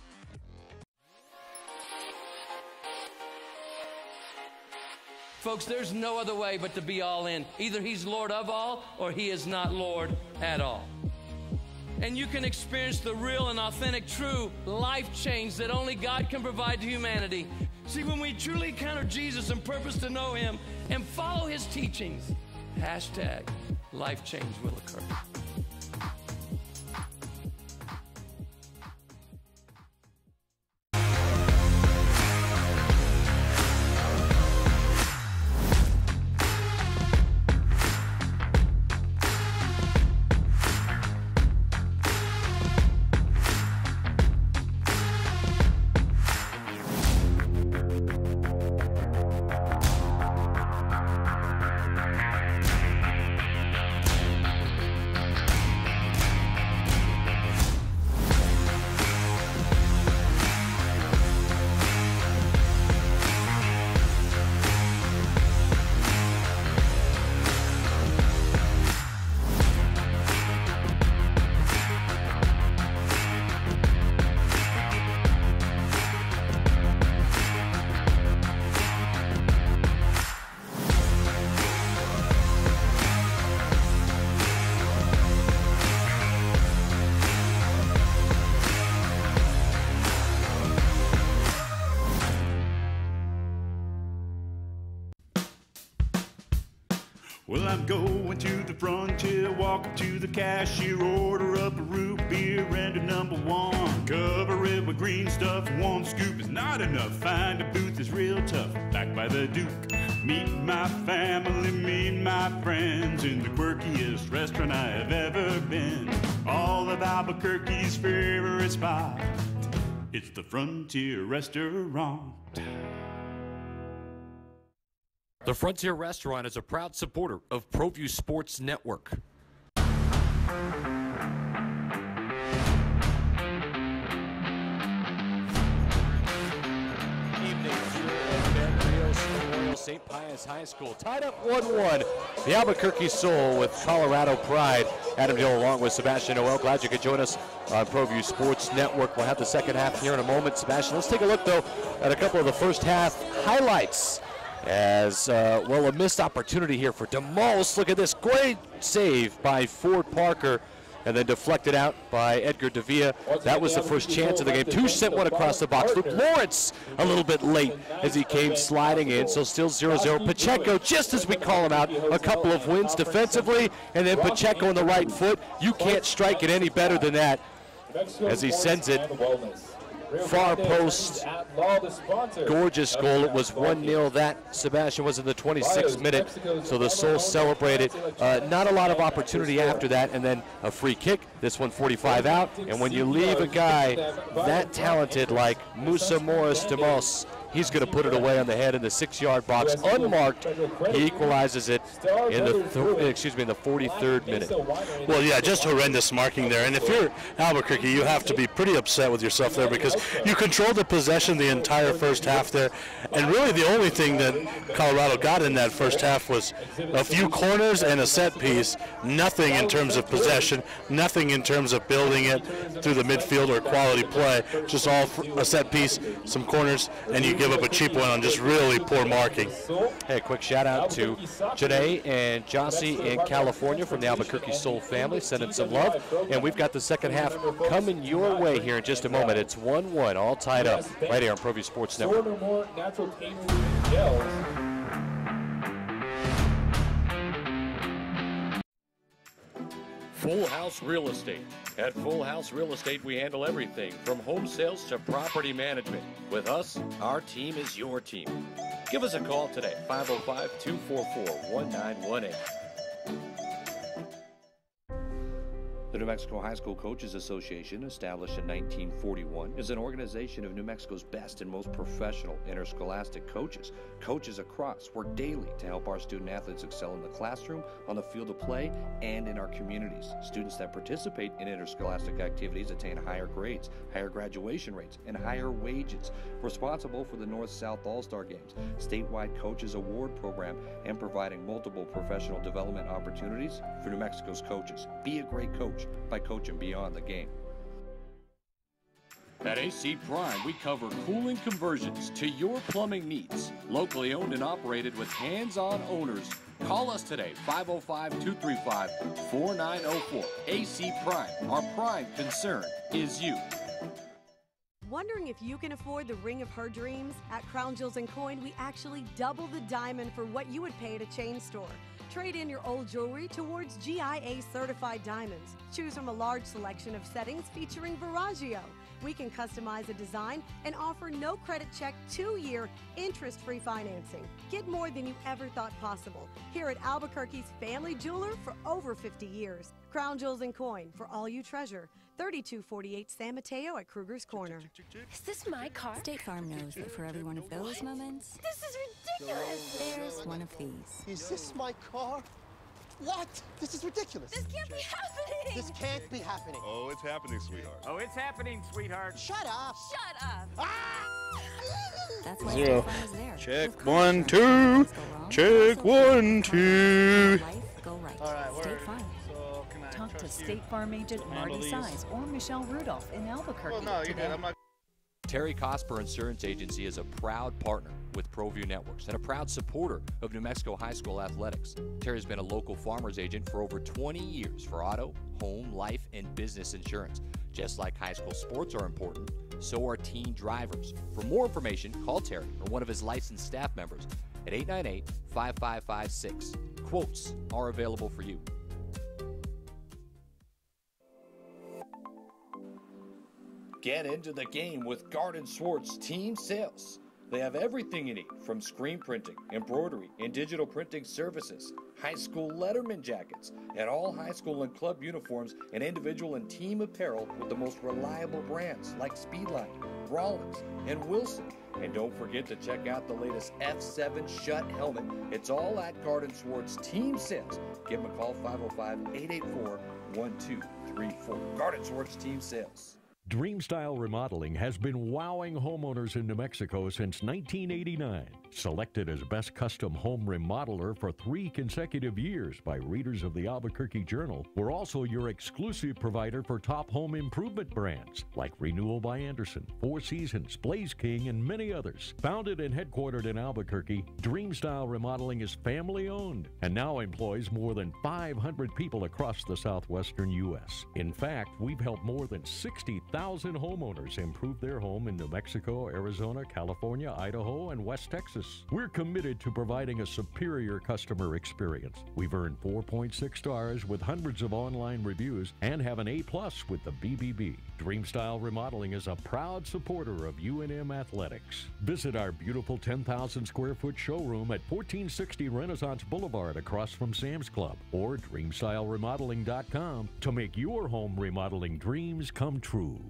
Folks, there's no other way but to be all in. Either he's Lord of all or he is not Lord at all. And you can experience the real and authentic, true life change that only God can provide to humanity. See, when we truly encounter Jesus and purpose to know him and follow his teachings, #life change will occur. Well, I'm going to the frontier, walk up to the cashier, order up a root beer and a number one. Cover it with green stuff, one scoop is not enough. Find a booth that's real tough, back by the Duke. Meet my family, meet my friends in the quirkiest restaurant I have ever been. All of Albuquerque's favorite spot, it's the Frontier Restaurant. The Frontier Restaurant is a proud supporter of ProView Sports Network. St. Pius High School tied up 1-1. The Albuquerque Sol with Colorado Pride. Adam Dill along with Sebastian Noel. Glad you could join us on ProView Sports Network. We'll have the second half here in a moment. Sebastian, let's take a look, though, at a couple of the first half highlights. As, well, a missed opportunity here for DeMos. Look at this great save by Ford Parker, and then deflected out by Edgar Davia. That was the first chance of the game. Touche sent one across the box. Luke Lawrence a little bit late as he came sliding in, so still 0-0. Pacheco, just as we call him out, a couple of wins defensively, and then Pacheco on the right foot. You can't strike it any better than that as he sends it far post. Gorgeous goal. It was 1-0. That, Sebastian, was in the 26th minute, so the Sol celebrated. Not a lot of opportunity after that, and then a free kick. This one 45 out, and when you leave a guy that talented like Musa Morris DeMos, he's going to put it away on the head in the 6-yard box, unmarked. He equalizes it in the 43rd minute. Well, yeah, just horrendous marking there. And if you're Albuquerque, you have to be pretty upset with yourself there because you controlled the possession the entire first half there. And really the only thing that Colorado got in that first half was a few corners and a set piece. Nothing in terms of possession, nothing in terms of building it through the midfield or quality play. Just all a set piece, some corners, and you give up a cheap one on just really poor marking. Hey, quick shout out to Janae and Jossie in California from the Albuquerque Sol family, sending some love. And we've got the second half coming your way here in just a moment. It's 1-1, all tied up right here on ProView Sports Network. More natural tanning gels. Full House Real Estate. At Full House Real Estate, we handle everything from home sales to property management. With us, our team is your team. Give us a call today, 505-244-1918. The New Mexico High School Coaches Association, established in 1941, is an organization of New Mexico's best and most professional interscholastic coaches. Coaches across work daily to help our student athletes excel in the classroom, on the field of play, and in our communities. Students that participate in interscholastic activities attain higher grades, higher graduation rates, and higher wages. Responsible for the North-South All-Star Games, statewide Coaches Award Program, and providing multiple professional development opportunities for New Mexico's coaches. Be a great coach by coaching beyond the game. At AC Prime, we cover cooling conversions to your plumbing needs. Locally owned and operated with hands-on owners. Call us today, 505-235-4904. AC Prime, our prime concern is you. Wondering if you can afford the ring of her dreams? At Crown Jewels & Coin, we actually double the diamond for what you would pay at a chain store. Trade in your old jewelry towards GIA certified diamonds. Choose from a large selection of settings featuring Veragio. We can customize a design and offer no credit check 2-year interest-free financing. Get more than you ever thought possible here at Albuquerque's family jeweler for over 50 years. Crown Jewels & Coin, for all you treasure. 3248 San Mateo at Kruger's Corner. Is this my car? State Farm knows that for every one of those moments, This is ridiculous. there's one of these. Is this my car? What? This is ridiculous. This can't be happening. This can't be happening. Oh, it's happening, sweetheart. Oh, it's happening, sweetheart. Shut up. Shut up. That's why Zero. State Farm is there. Check 1, 2. Check 1, 2. Life go right. All right, State word. Farm. So can I Talk to trust you? State Farm agent Marty Handle these? Size or Michelle Rudolph in Albuquerque Well, no, you today. did. I'm not. Terry Cosper Insurance Agency is a proud partner with ProView Networks and a proud supporter of New Mexico high school athletics. Terry's been a local farmer's agent for over 20 years for auto, home, life, and business insurance. Just like high school sports are important, so are teen drivers. For more information, call Terry or one of his licensed staff members at 898-5556. Quotes are available for you. Get into the game with Garden Swartz Team Sales. They have everything you need, from screen printing, embroidery, and digital printing services, high school letterman jackets, and all high school and club uniforms, and individual and team apparel with the most reliable brands like Speedline, Rollins, and Wilson. And don't forget to check out the latest F7 Shut helmet. It's all at Garden Swartz Team Sales. Give them a call, 505-884-1234. Garden Swartz Team Sales. Dreamstyle Remodeling has been wowing homeowners in New Mexico since 1989. Selected as Best Custom Home Remodeler for 3 consecutive years by readers of the Albuquerque Journal, we're also your exclusive provider for top home improvement brands like Renewal by Anderson, Four Seasons, Blaze King, and many others. Founded and headquartered in Albuquerque, Dreamstyle Remodeling is family-owned and now employs more than 500 people across the southwestern U.S. In fact, we've helped more than 60,000 homeowners improve their home in New Mexico, Arizona, California, Idaho, and West Texas. We're committed to providing a superior customer experience. We've earned 4.6 stars with hundreds of online reviews and have an A+ with the BBB. Dreamstyle Remodeling is a proud supporter of UNM Athletics. Visit our beautiful 10,000 square foot showroom at 1460 Renaissance Boulevard across from Sam's Club, or dreamstyleremodeling.com to make your home remodeling dreams come true.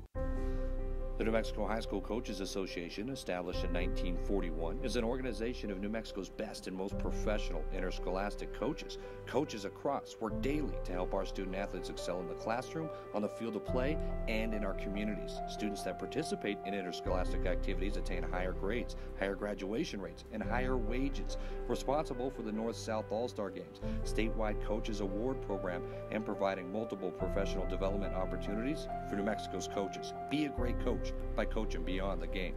The New Mexico High School Coaches Association, established in 1941, is an organization of New Mexico's best and most professional interscholastic coaches. Coaches across work daily to help our student athletes excel in the classroom, on the field of play, and in our communities. Students that participate in interscholastic activities attain higher grades, higher graduation rates, and higher wages. Responsible for the North-South All-Star Games, statewide Coaches Award Program, and providing multiple professional development opportunities for New Mexico's coaches. Be a great coach by coaching beyond the game.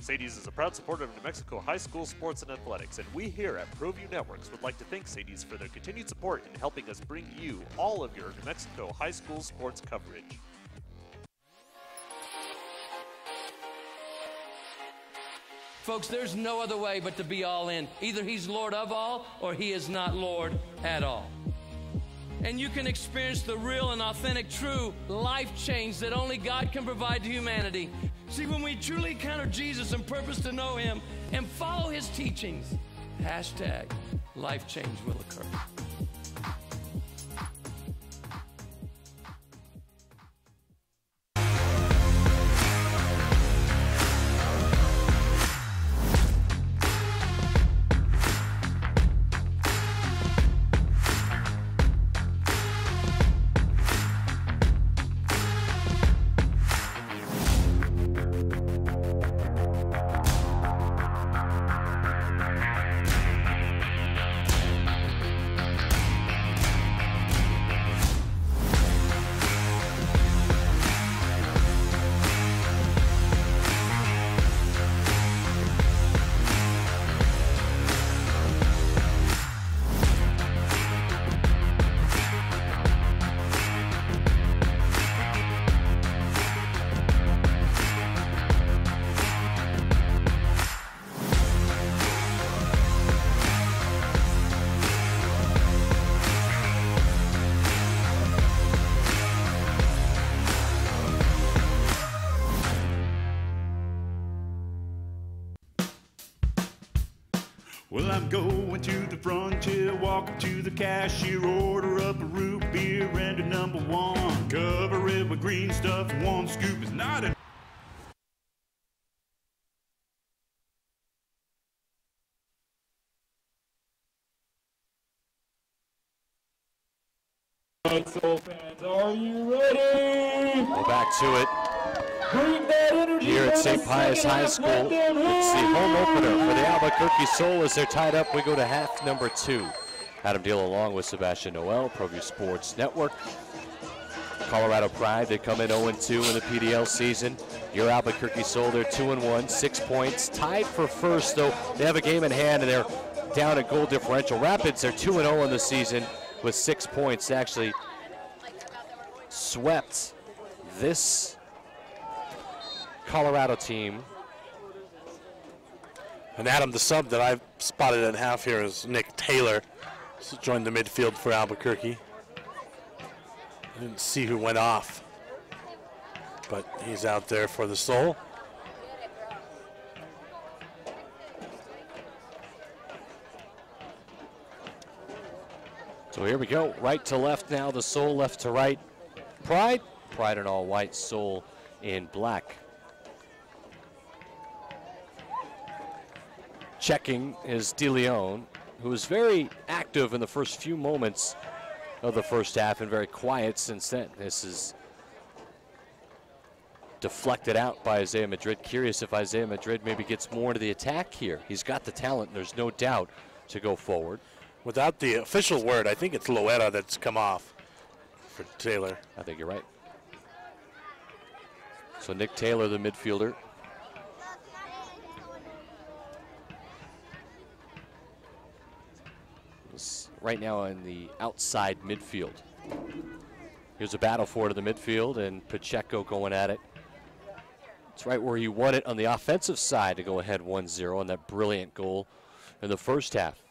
Sadie's is a proud supporter of New Mexico high school sports and athletics, and we here at ProView Networks would like to thank Sadie's for their continued support in helping us bring you all of your New Mexico high school sports coverage. Folks, there's no other way but to be all in. Either he's Lord of all or he is not Lord at all. And you can experience the real and authentic, true life change that only God can provide to humanity. See, when we truly encounter Jesus and purpose to know him and follow his teachings, hashtag life change will occur. Well, I'm going to the frontier, walk up to the cashier, order up a root beer and a number one. Cover it with green stuff, one scoop is not enough. Soul fans, are you ready? We're back to it. Bring that energy Here at St. Pius High School, it's the home opener for the Albuquerque Sol. As they're tied up, we go to half number 2. Adam Deal along with Sebastian Noel, ProView Sports Network. Colorado Pride, they come in 0-2 in the PDL season. Your Albuquerque Sol, they're 2-1, 6 points. Tied for first, though. They have a game in hand, and they're down at goal differential. Rapids, they're 2-0 in the season with 6 points. They actually swept this Colorado team And Adam, the sub that I've spotted at half here is Nick Taylor. He's joined the midfield for Albuquerque. I didn't see who went off, but he's out there for the Soul. So here we go, right to left now, the Soul, left to right. Pride in all white, Soul in black. Checking is DeLeon, who was very active in the first few moments of the first half and very quiet since then. This is deflected out by Isaiah Madrid. Curious if Isaiah Madrid maybe gets more into the attack here. He's got the talent, there's no doubt, to go forward. Without the official word, I think it's Loera that's come off for Taylor. I think you're right. So Nick Taylor, the midfielder. Is right now in the outside midfield. Here's a battle for it in the midfield, and Pacheco going at it. It's right where he won it on the offensive side to go ahead 1-0 on that brilliant goal in the first half.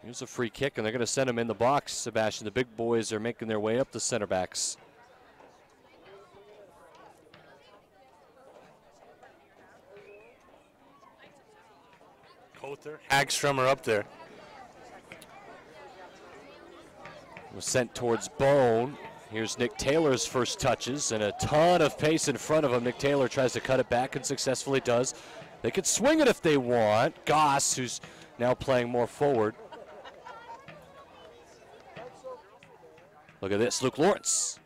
Here's a free kick, and they're going to send him in the box, Sebastian. The big boys are making their way up the center backs. Kother, Hagstrom are up there. Was sent towards Bone. Here's Nick Taylor's first touches, and a ton of pace in front of him. Nick Taylor tries to cut it back and successfully does. They could swing it if they want. Goss, who's now playing more forward. Look at this, Luke Lawrence.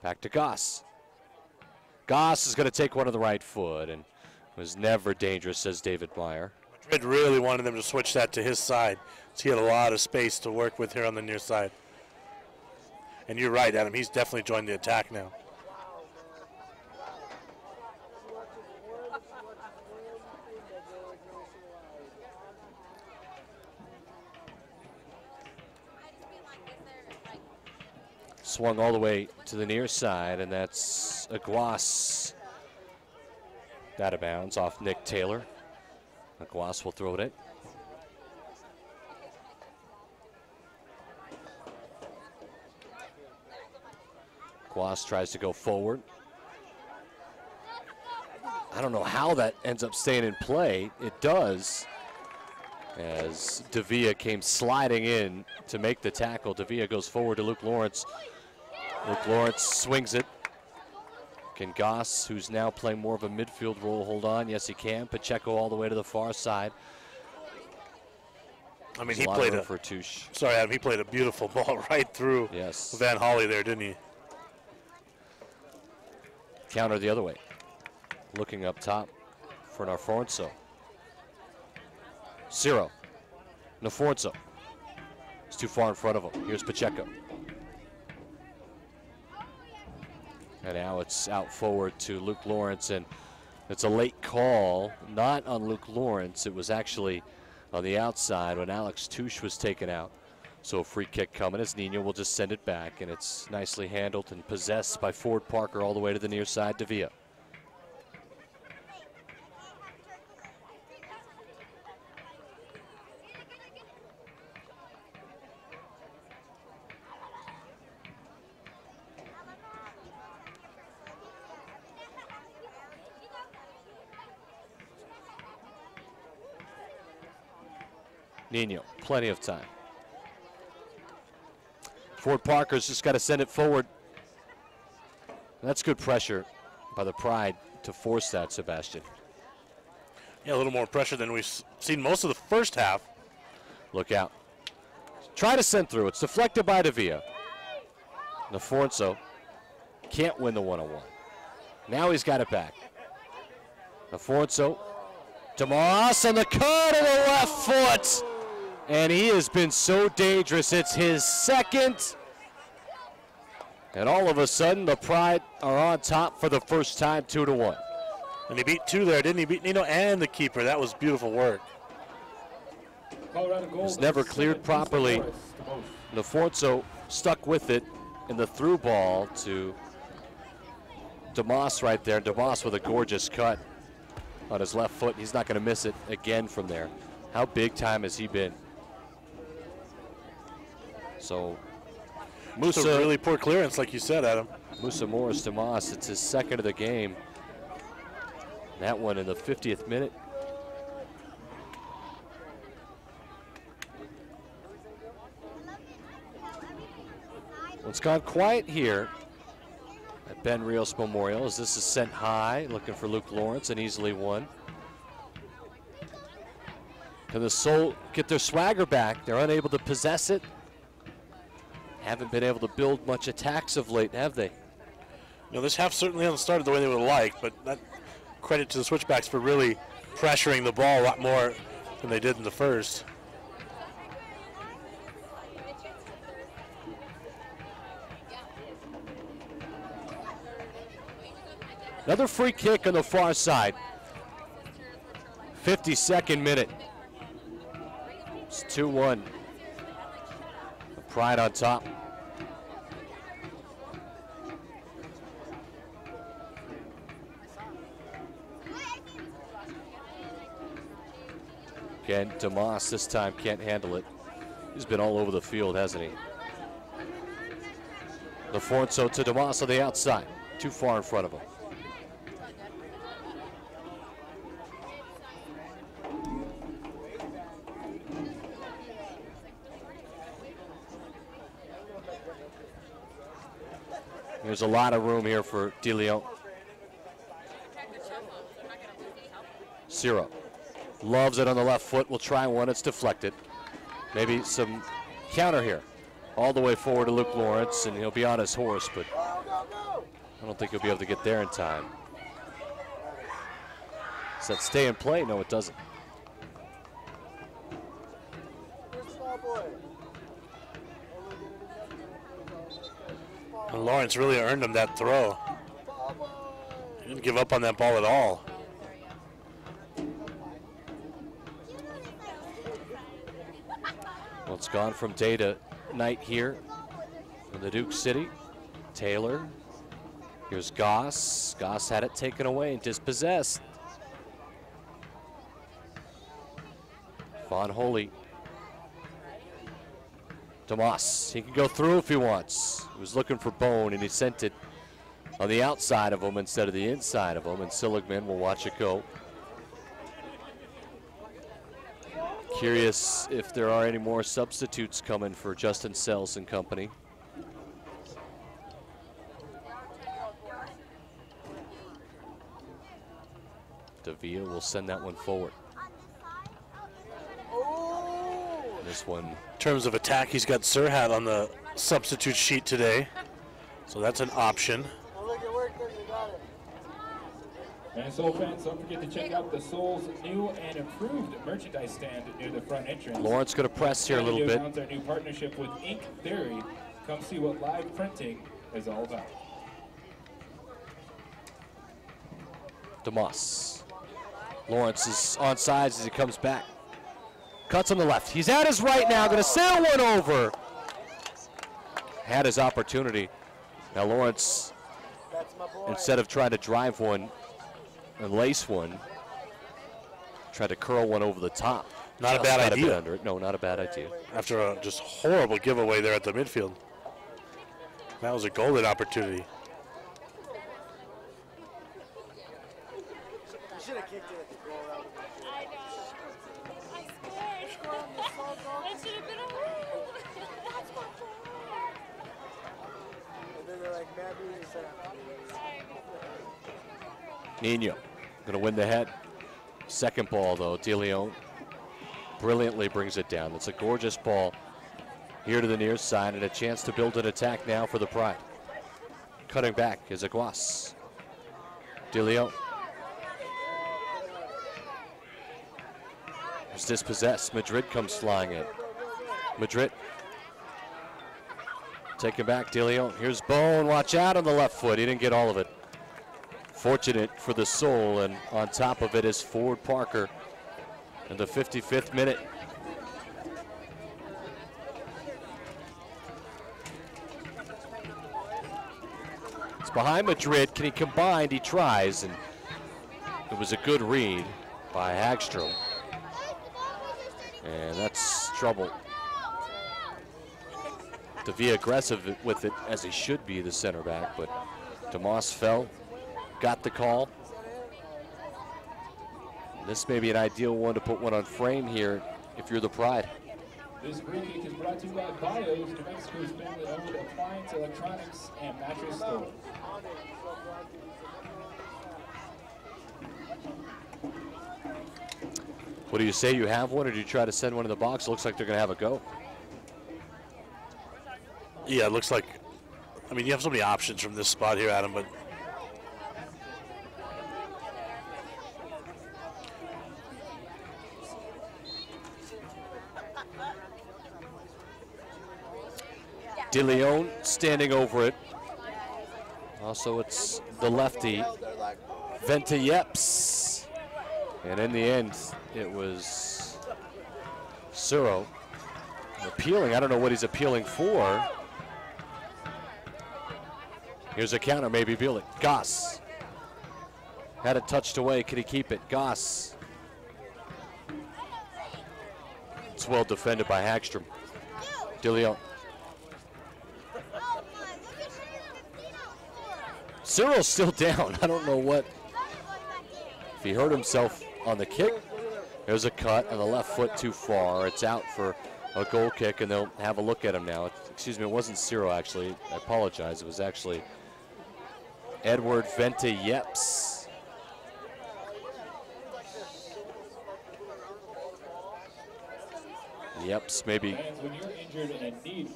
Back to Goss. Goss is going to take one on the right foot and was never dangerous, says David Meyer. Madrid really wanted them to switch that to his side. So he had a lot of space to work with here on the near side. And you're right, Adam, he's definitely joined the attack now. Swung all the way to the near side, and that's Aguas. Out of bounds off Nick Taylor. Aguas will throw it in. Aguas tries to go forward. I don't know how that ends up staying in play. It does, as Davia came sliding in to make the tackle. Davia goes forward to Luke Lawrence. Luke Lawrence swings it. Can Goss, who's now playing more of a midfield role, hold on? Yes, he can. Pacheco all the way to the far side. I mean, he played for Touche. Sorry, Adam, he played a beautiful ball right through Van Holly there, didn't he? Counter the other way. Looking up top for Naforzo. Ciro. Naforzo. It's too far in front of him. Here's Pacheco. And now it's out forward to Luke Lawrence, and it's a late call, not on Luke Lawrence. It was actually on the outside when Alex Touche was taken out. So a free kick coming as Nino will just send it back, and it's nicely handled and possessed by Ford Parker all the way to the near side to Villa. Nino, plenty of time. Ford Parker's just got to send it forward. That's good pressure by the Pride to force that, Sebastian. Yeah, a little more pressure than we've seen most of the first half. Look out. Try to send through. It's deflected by Davia. Naforzo can't win the one-on-one. Now he's got it back. Naforzo. Demas on the cut of the left foot. And he has been so dangerous. It's his second. And all of a sudden, the Pride are on top for the first time, 2-1. And he beat two there, didn't he? Beat Nino and the keeper. That was beautiful work. It was never cleared properly. Naforzo stuck with it in the through ball to Demas right there. Demas with a gorgeous cut. on his left foot. He's not going to miss it again from there. How big time has he been? So Musa, a really poor clearance, like you said, Adam. Musa Morris Tomas, it's his second of the game. That one in the 50th minute. Well, it's gone quiet here at Ben Rios Memorial as this is sent high, looking for Luke Lawrence, and easily won. Can the Soul get their swagger back? They're unable to possess it. Haven't been able to build much attacks of late, have they? You know, this half certainly hasn't started the way they would have liked, but that credit to the Switchbacks for really pressuring the ball a lot more than they did in the first. Another free kick on the far side. 52nd minute. It's 2-1. Pride on top. Again, Tomas this time can't handle it. He's been all over the field, hasn't he? LaForzo to Tomas on the outside. Too far in front of him. There's a lot of room here for De Leon. Ciro loves it on the left foot. Will try one. It's deflected. Maybe some counter here. All the way forward to Luke Lawrence, and he'll be on his horse, but I don't think he'll be able to get there in time. Does that stay in play? No, it doesn't. And Lawrence really earned him that throw. He didn't give up on that ball at all. Well, it's gone from day to night here in the Duke City. Taylor. Here's Goss. Goss had it taken away and dispossessed. Von Holy. Tomas, he can go through if he wants. He was looking for Bone, and he sent it on the outside of him instead of the inside of him, and Seligman will watch it go. Curious if there are any more substitutes coming for Justin Sells and company. Davia will send that one forward. This one. In terms of attack, he's got Serhat on the substitute sheet today, so that's an option. And Soul fans, don't forget to check out the Soul's new and improved merchandise stand near the front entrance. Lawrence going to press here a little bit. Announce our new partnership with Ink Theory. Come see what live printing is all about. Tomas. Lawrence is on sides as he comes back. Cuts on the left. He's at his right now, going to sail one over. Had his opportunity. Now Lawrence, instead of trying to drive one and lace one, tried to curl one over the top. Not a bad idea. Under it. No, not a bad idea. After a just horrible giveaway there at the midfield. That was a golden opportunity. Should have kicked it at the goal. I know. I scored. That should have been a rule. That's my fault. And then they're like, man, we said Nino going to win the head. Second ball, though. De Leon brilliantly brings it down. It's a gorgeous ball here to the near side, and a chance to build an attack now for the Pride. Cutting back is Aguas. De Leon. Is dispossessed. Madrid comes flying in. Madrid. Taken back, De Leon. Here's Bone. Watch out on the left foot. He didn't get all of it. Fortunate for the Soul, and on top of it is Ford Parker in the 55th minute. It's behind Madrid. Can he combine? He tries, and It was a good read by Hagstrom. And that's trouble. Davia aggressive with it, as he should be, the center back, but DeMoss fell, got the call. This may be an ideal one to put one on frame here if you're the Pride. This free kick is brought to you by BIOS, New Mexico's family-owned appliance, electronics, and mattress store. What do you say, you have one, or do you try to send one in the box? It looks like they're going to have a go. Yeah, it looks like, I mean, you have so many options from this spot here, Adam, but DeLeon standing over it. Also, it's the lefty, Venta Yeps. And in the end, it was Suro appealing. I don't know what he's appealing for. Here's a counter, maybe Bielik. Goss had it touched away. Could he keep it? Goss. It's well defended by Hagstrom. DeLeon. Cyril's still down. I don't know what. If he hurt himself on the kick, there's a cut on the left foot too far. It's out for a goal kick, and they'll have a look at him now. Excuse me, it wasn't Cyril, actually. I apologize. It was actually Edward Venta Yeps. Yeps maybe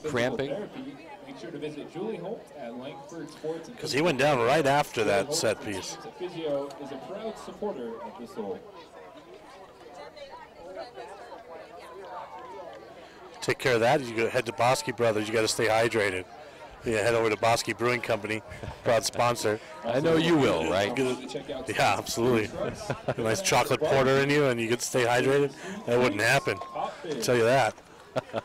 cramping. Make sure to visit Julie Holt at Langford Sports. because he went down right after that set piece. Physio is a proud supporter of the Soul. Take care of that. You go head to Bosky Brothers. You got to stay hydrated. Yeah, head over to Bosky Brewing Company, proud sponsor. I know you will, right? Yeah, absolutely. A nice chocolate porter in you, and you get to stay hydrated. That wouldn't happen. I'll tell you that. All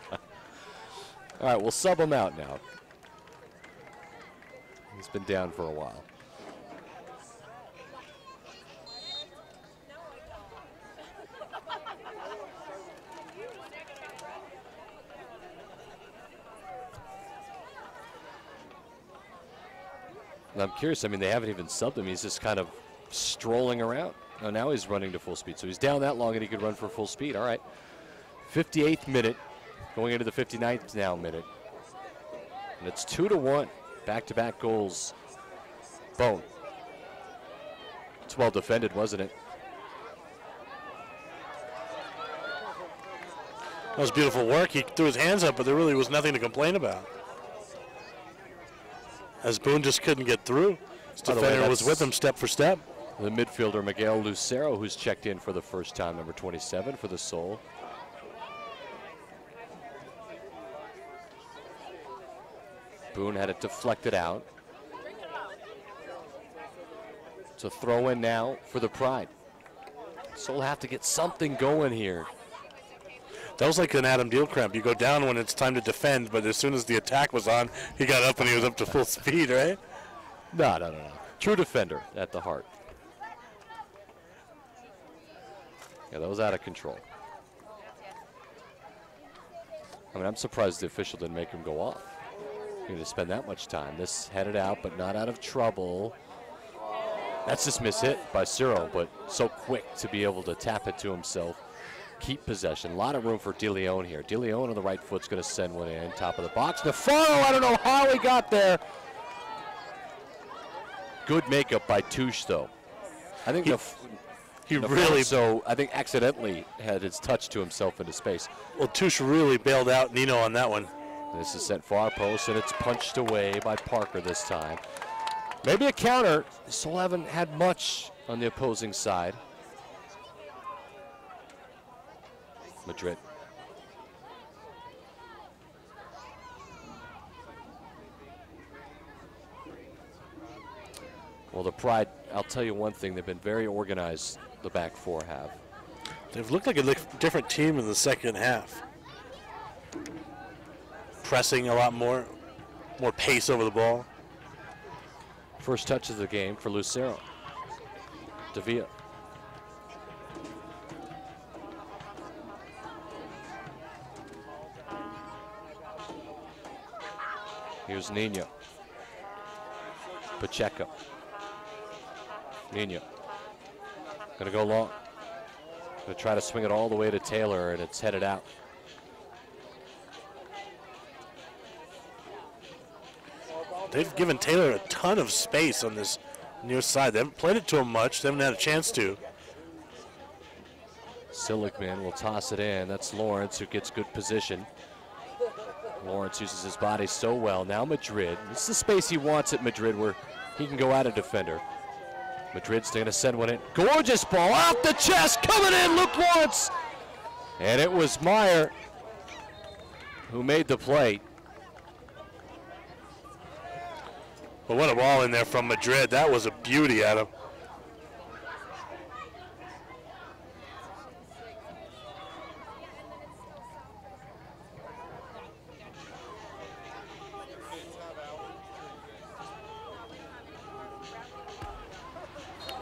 right, we'll sub him out now. He's been down for a while. And I'm curious, I mean, they haven't even subbed him. He's just kind of strolling around. Oh, now he's running to full speed. So he's down that long and he could run for full speed. All right. 58th minute, going into the 59th now minute. And it's 2-1. Back-to-back goals. Bone. It's well defended, wasn't it? That was beautiful work. He threw his hands up, but there really was nothing to complain about. As Boone just couldn't get through. His defender was with him step for step. The midfielder, Miguel Lucero, who's checked in for the first time, number 27 for the Soul. Boone had it deflected out. It's a throw in now for the Pride. Soul have to get something going here. That was like an Adam Deal cramp. You go down when it's time to defend, but as soon as the attack was on, he got up and he was up to full speed, right? No. True defender at the heart. Yeah, that was out of control. I mean, I'm surprised the official didn't make him go off. You're going to spend that much time. This headed out, but not out of trouble. That's just mishit by Cyril, but so quick to be able to tap it to himself. Keep possession. A lot of room for DeLeon here. DeLeon on the right foot's going to send one in. Top of the box. Nafaro, I don't know how he got there. Good makeup by Touche, though. I think he really, so I think accidentally had his touch to himself into space. Well, Touche really bailed out Nino on that one. This is sent far post, and it's punched away by Parker this time. Maybe a counter. Soul haven't had much on the opposing side. Madrid. Well, the Pride, I'll tell you one thing, they've been very organized, the back four have. They've looked like a different team in the second half. Pressing a lot more pace over the ball. First touch of the game for Lucero. Davia. Here's Nino. Pacheco. Nino. Gonna go long. Gonna try to swing it all the way to Taylor, and it's headed out. They've given Taylor a ton of space on this near side. They haven't played it to him much. They haven't had a chance to. Seligman will toss it in. That's Lawrence, who gets good position. Lawrence uses his body so well. Now Madrid. This is the space he wants at Madrid, where he can go out a defender. Madrid's going to send one in. Gorgeous ball off the chest, coming in, Luke Lawrence. And it was Meyer who made the play. But what a ball in there from Madrid. That was a beauty, Adam.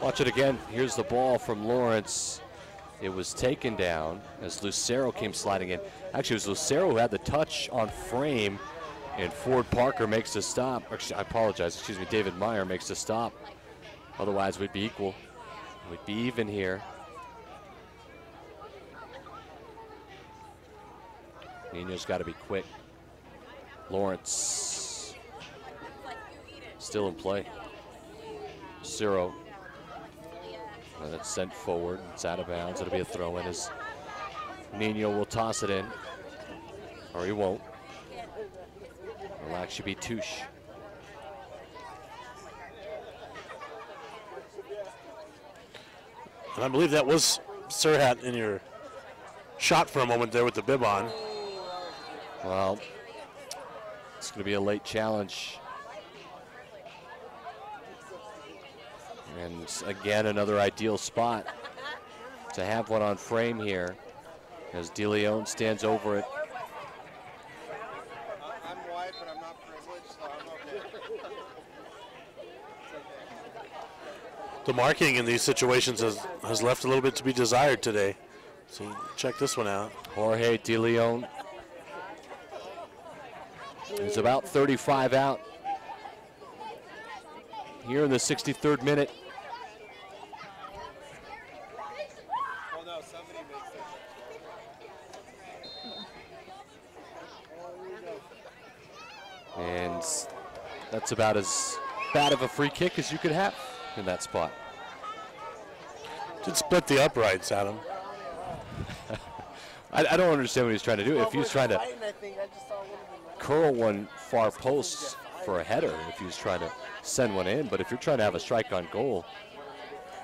Watch it again. Here's the ball from Lawrence. It was taken down as Lucero came sliding in. Actually, it was Lucero who had the touch on frame, and Ford Parker makes the stop. Actually, I apologize. Excuse me. David Meyer makes the stop. Otherwise, we'd be equal. We'd be even here. Nino's got to be quick. Lawrence still in play. Lucero. And it's sent forward. It's out of bounds. It'll be a throw in as Nino will toss it in. Or he won't. It'll actually be Touche. And I believe that was Serhat in your shot for a moment there with the bib on. Well, it's going to be a late challenge. And again, another ideal spot to have one on frame here as DeLeon stands over it. I'm white, but I'm not privileged, so I'm okay. The marking in these situations has left a little bit to be desired today. So check this one out. Jorge DeLeon is about 35 out here in the 63rd minute. And that's about as bad of a free kick as you could have in that spot. Did split the uprights, Adam. I don't understand what he's trying to do. If he was trying to curl one far post for a header, if he was trying to send one in, but if you're trying to have a strike on goal,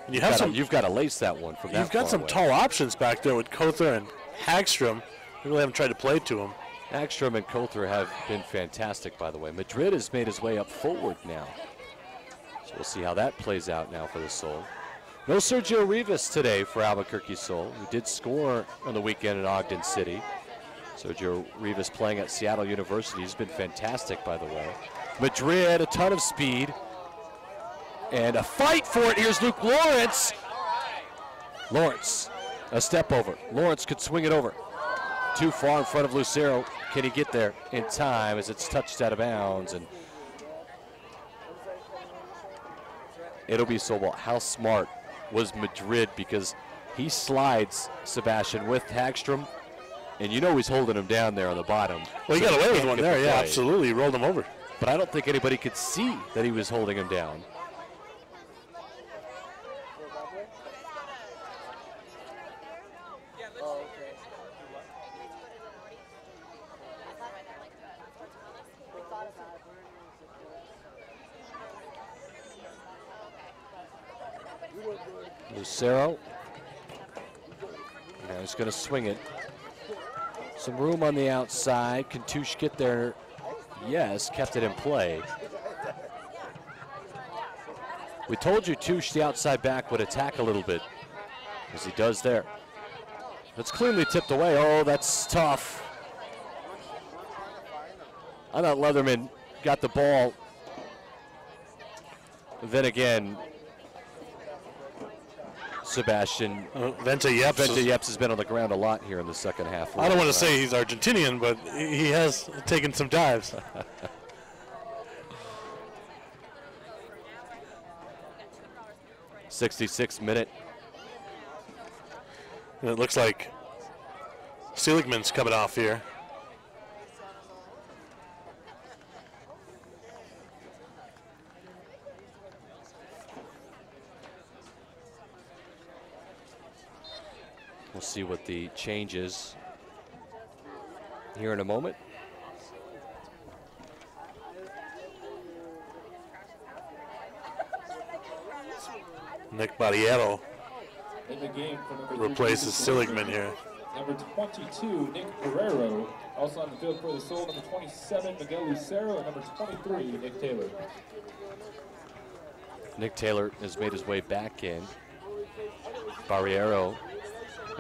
you've got to lace that one from that You've got far some away. tall options back there with Kother and Hagstrom. We really haven't tried to play to him. Hagstrom and Coulter have been fantastic, by the way. Madrid has made his way up forward now. So we'll see how that plays out now for the Soul. No Sergio Rivas today for Albuquerque Soul, who did score on the weekend in Ogden City. Sergio Rivas playing at Seattle University. He's been fantastic, by the way. Madrid, a ton of speed. And a fight for it. Here's Luke Lawrence. Lawrence, a step over. Lawrence could swing it over. Too far in front of Lucero. Can he get there in time as it's touched out of bounds? And it'll be so well. How smart was Madrid, because he slides Sebastian with Hagstrom, and you know he's holding him down there on the bottom. Well, he got away with one there, yeah, play. absolutely. He rolled him over. But I don't think anybody could see that he was holding him down. Lucero. Now he's going to swing it. Some room on the outside. Can Touche get there? Yes, kept it in play. We told you Touche, the outside back, would attack a little bit, as he does there. That's cleanly tipped away. Oh, that's tough. I thought Leatherman got the ball. Then again, Sebastian Venta Yeps has been on the ground a lot here in the second half. I don't want to say he's Argentinian, but he has taken some dives. 66th minute. And it looks like Seligman's coming off here. We'll see what the change is here in a moment. Nick Barriero In the game for number replaces 32, Seligman here. Number 22, Nick Guerrero. Also on the field for the Soul, number 27, Miguel Lucero, and number 23, Nick Taylor. Nick Taylor has made his way back in. Barriero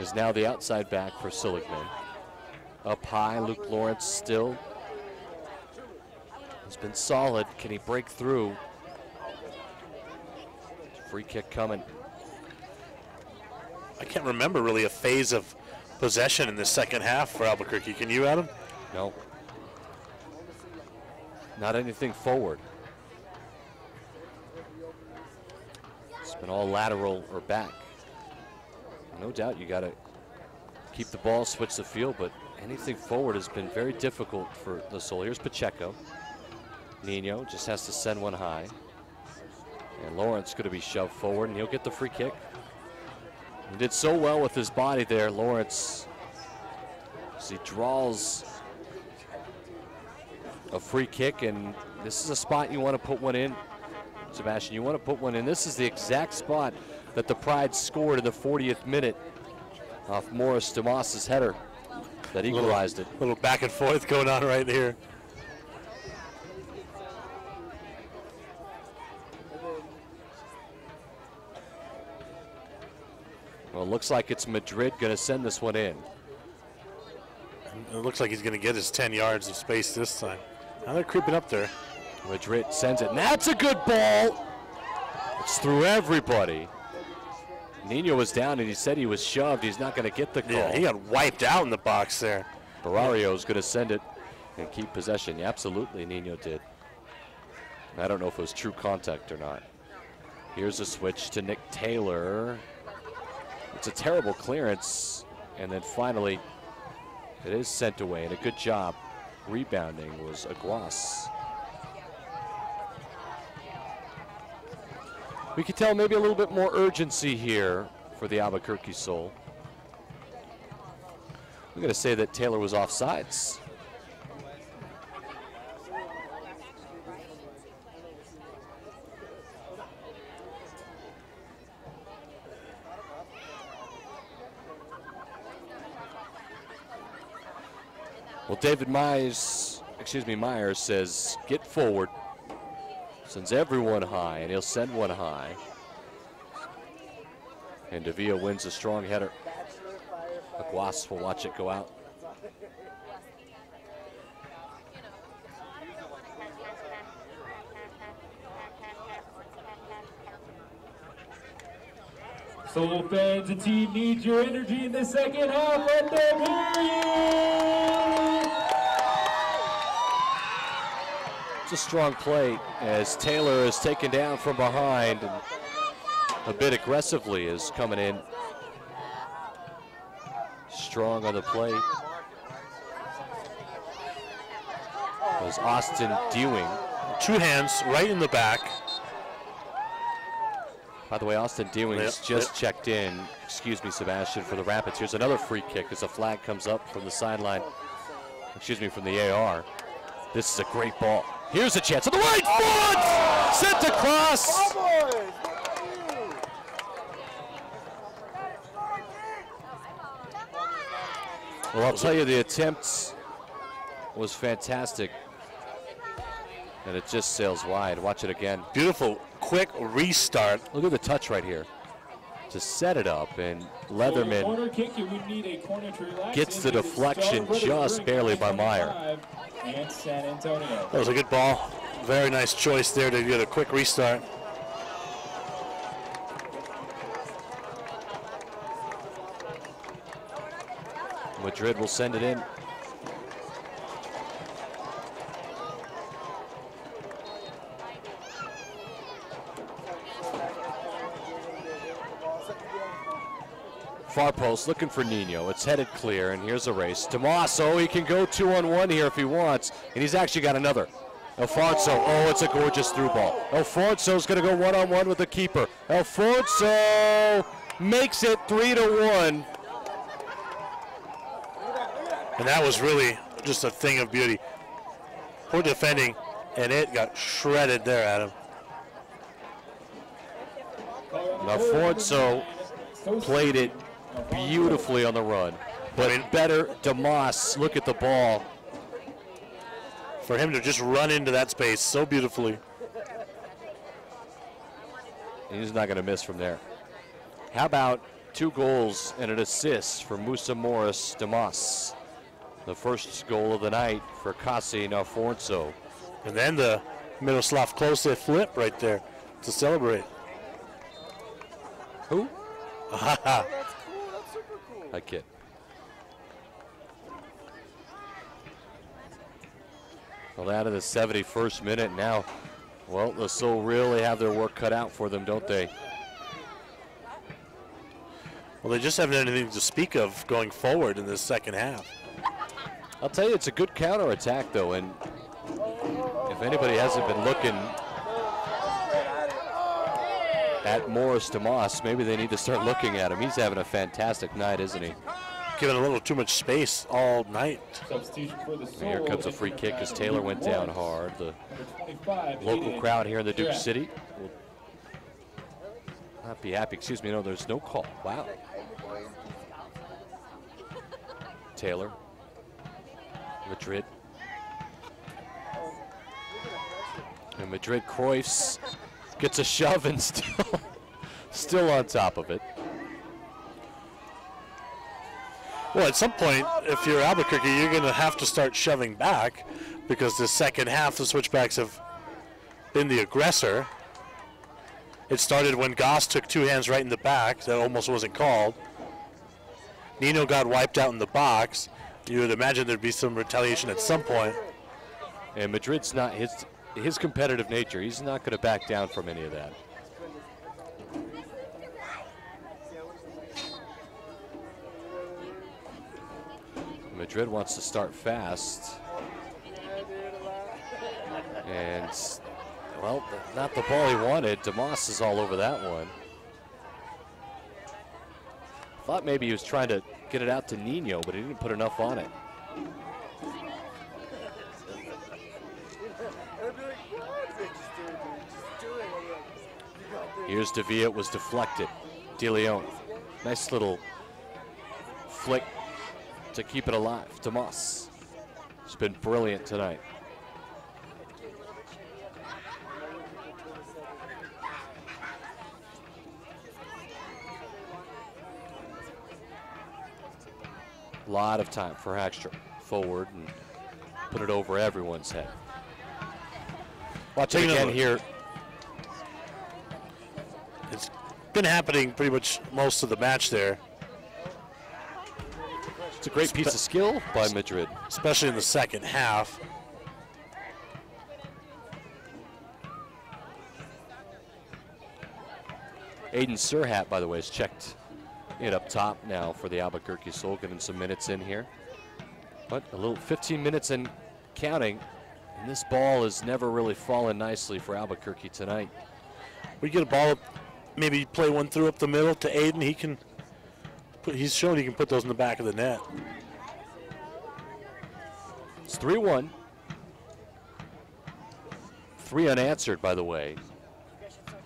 is now the outside back for Seligman. Up high, Luke Lawrence still has been solid. Can he break through? Free kick coming. I can't remember really a phase of possession in the second half for Albuquerque. Can you, Adam? No. Not anything forward. It's been all lateral or back. No doubt you got to keep the ball, switch the field, but anything forward has been very difficult for the Soul. Here's Pacheco. Nino just has to send one high. And Lawrence going to be shoved forward, and he'll get the free kick. He did so well with his body there, Lawrence, as he draws a free kick, and this is a spot you want to put one in, Sebastian. You want to put one in. This is the exact spot that the Pride scored in the 40th minute off Morris Damas's header that equalized it. A little back and forth going on right here. Well, it looks like it's Madrid going to send this one in. It looks like he's going to get his 10 yards of space this time. Now they're creeping up there. Madrid sends it, and that's a good ball. It's through everybody. Nino was down, and he said he was shoved. He's not going to get the call. Yeah, he got wiped out in the box there. Barrario's going to send it and keep possession. Yeah, absolutely, Nino did. I don't know if it was true contact or not. Here's a switch to Nick Taylor. It's a terrible clearance, and then finally it is sent away, and a good job rebounding was Aguas. We could tell maybe a little bit more urgency here for the Albuquerque Soul. I'm going to say that Taylor was offsides. Well, David Myers says, get forward. Sends everyone high, and he'll send one high. And Davia wins a strong header. Aguas will watch it go out. Soul fans, the team needs your energy in the second half. Let them hear you! It's a strong play as Taylor is taken down from behind and a bit aggressively is coming in. Strong on the play was Austin Dewing. Two hands right in the back. By the way, Austin Dewing's just checked in, excuse me, Sebastian, for the Rapids. Here's another free kick as a flag comes up from the sideline, from the AR. This is a great ball. Here's a chance on the right foot! Sent across! Well, I'll tell you, the attempt was fantastic. And it just sails wide. Watch it again. Beautiful, quick restart. Look at the touch right here. To set it up, and Leatherman Corner kick, you would need a corner to relax gets the into deflection Star just barely by Meyer. And San Antonio. That was a good ball. Very nice choice there to get a quick restart. Madrid will send it in. far post, looking for Nino. It's headed clear, and here's a race. Damaso, he can go 2-on-1 here if he wants, and he's actually got another. Alfonso, oh, it's a gorgeous through ball. Alfonso's going to go 1-on-1 with the keeper. Alfonso makes it 3-1. And that was really just a thing of beauty. Poor defending, and it got shredded there, Adam. Alfonso played it beautifully on the run, but better Damas, look at the ball. For him to just run into that space so beautifully. He's not going to miss from there. How about 2 goals and an assist for Musa Morris Damas? The first goal of the night for Kasi Alfonso. And then the Miroslav Klose flip right there to celebrate. Who? That's cool. That's super cool. I kid. Well, out of the 71st minute now, well, the Soul really have their work cut out for them, don't they? Well, they just haven't anything to speak of going forward in this second half. I'll tell you, it's a good counterattack, though, and if anybody hasn't been looking at Morris Damas, maybe they need to start looking at him. He's having a fantastic night, isn't he? Given a little too much space all night. Substitution for the Soul. Here comes a free kick as Taylor went down hard. The local crowd here in the Duke City will not be happy. Excuse me, no, there's no call. Wow. Taylor. Madrid. And Madrid Cruyff's gets a shove and still on top of it. Well, at some point, if you're Albuquerque, you're going to have to start shoving back because the second half, the Switchbacks have been the aggressor. It started when Goss took 2 hands right in the back. That almost wasn't called. Nino got wiped out in the box. You would imagine there'd be some retaliation at some point. And Madrid's not his competitive nature. He's not going to back down from any of that. Madrid wants to start fast. And, well, not the ball he wanted. Damas is all over that one. Thought maybe he was trying to get it out to Nino, but he didn't put enough on it. Here's De Villa, it was deflected. De Leon, nice little flick to keep it alive. Damas has been brilliant tonight. A lot of time for Hackstrom forward and put it over everyone's head. Watch it again here. It's been happening pretty much most of the match there. It's a great piece of skill by Madrid. Especially in the second half. Aiden Surhat, by the way, has checked it up top now for the Albuquerque Soul, getting some minutes in here. But a little 15 minutes and counting, and this ball has never really fallen nicely for Albuquerque tonight. We get a ball, maybe play one through up the middle to Aiden. He can he's shown he can put those in the back of the net. It's 3-1. 3 unanswered, by the way,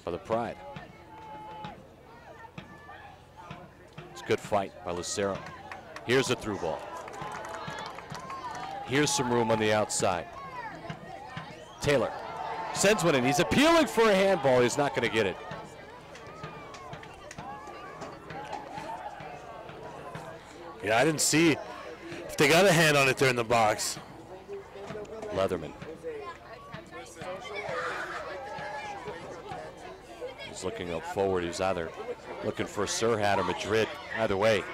for the Pride. It's a good fight by Lucero. Here's a through ball. Here's some room on the outside. Taylor sends one in. He's appealing for a handball. He's not going to get it. Yeah, I didn't see if they got a hand on it there in the box. Leatherman. He's looking up forward. He's either looking for Surhat or Madrid. Either way.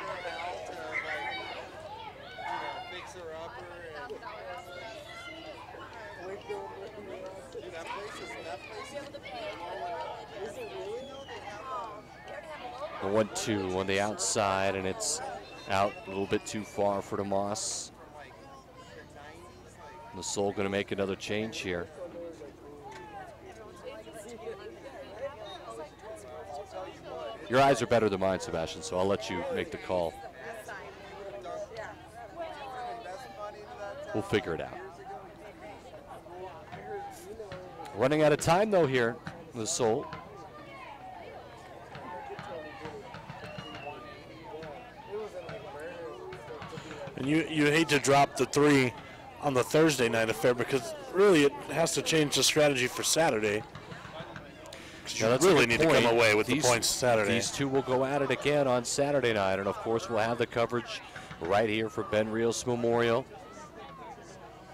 The 1-2 on the outside, and it's out a little bit too far for DeMoss. The Soul going to make another change here. Your eyes are better than mine, Sebastian, so I'll let you make the call. We'll figure it out. Running out of time, though, here, the Soul. And you hate to drop the 3 on the Thursday night affair because really it has to change the strategy for Saturday. You really need to come away with the points Saturday. These two will go at it again on Saturday night, and of course we'll have the coverage right here for Ben Rios Memorial.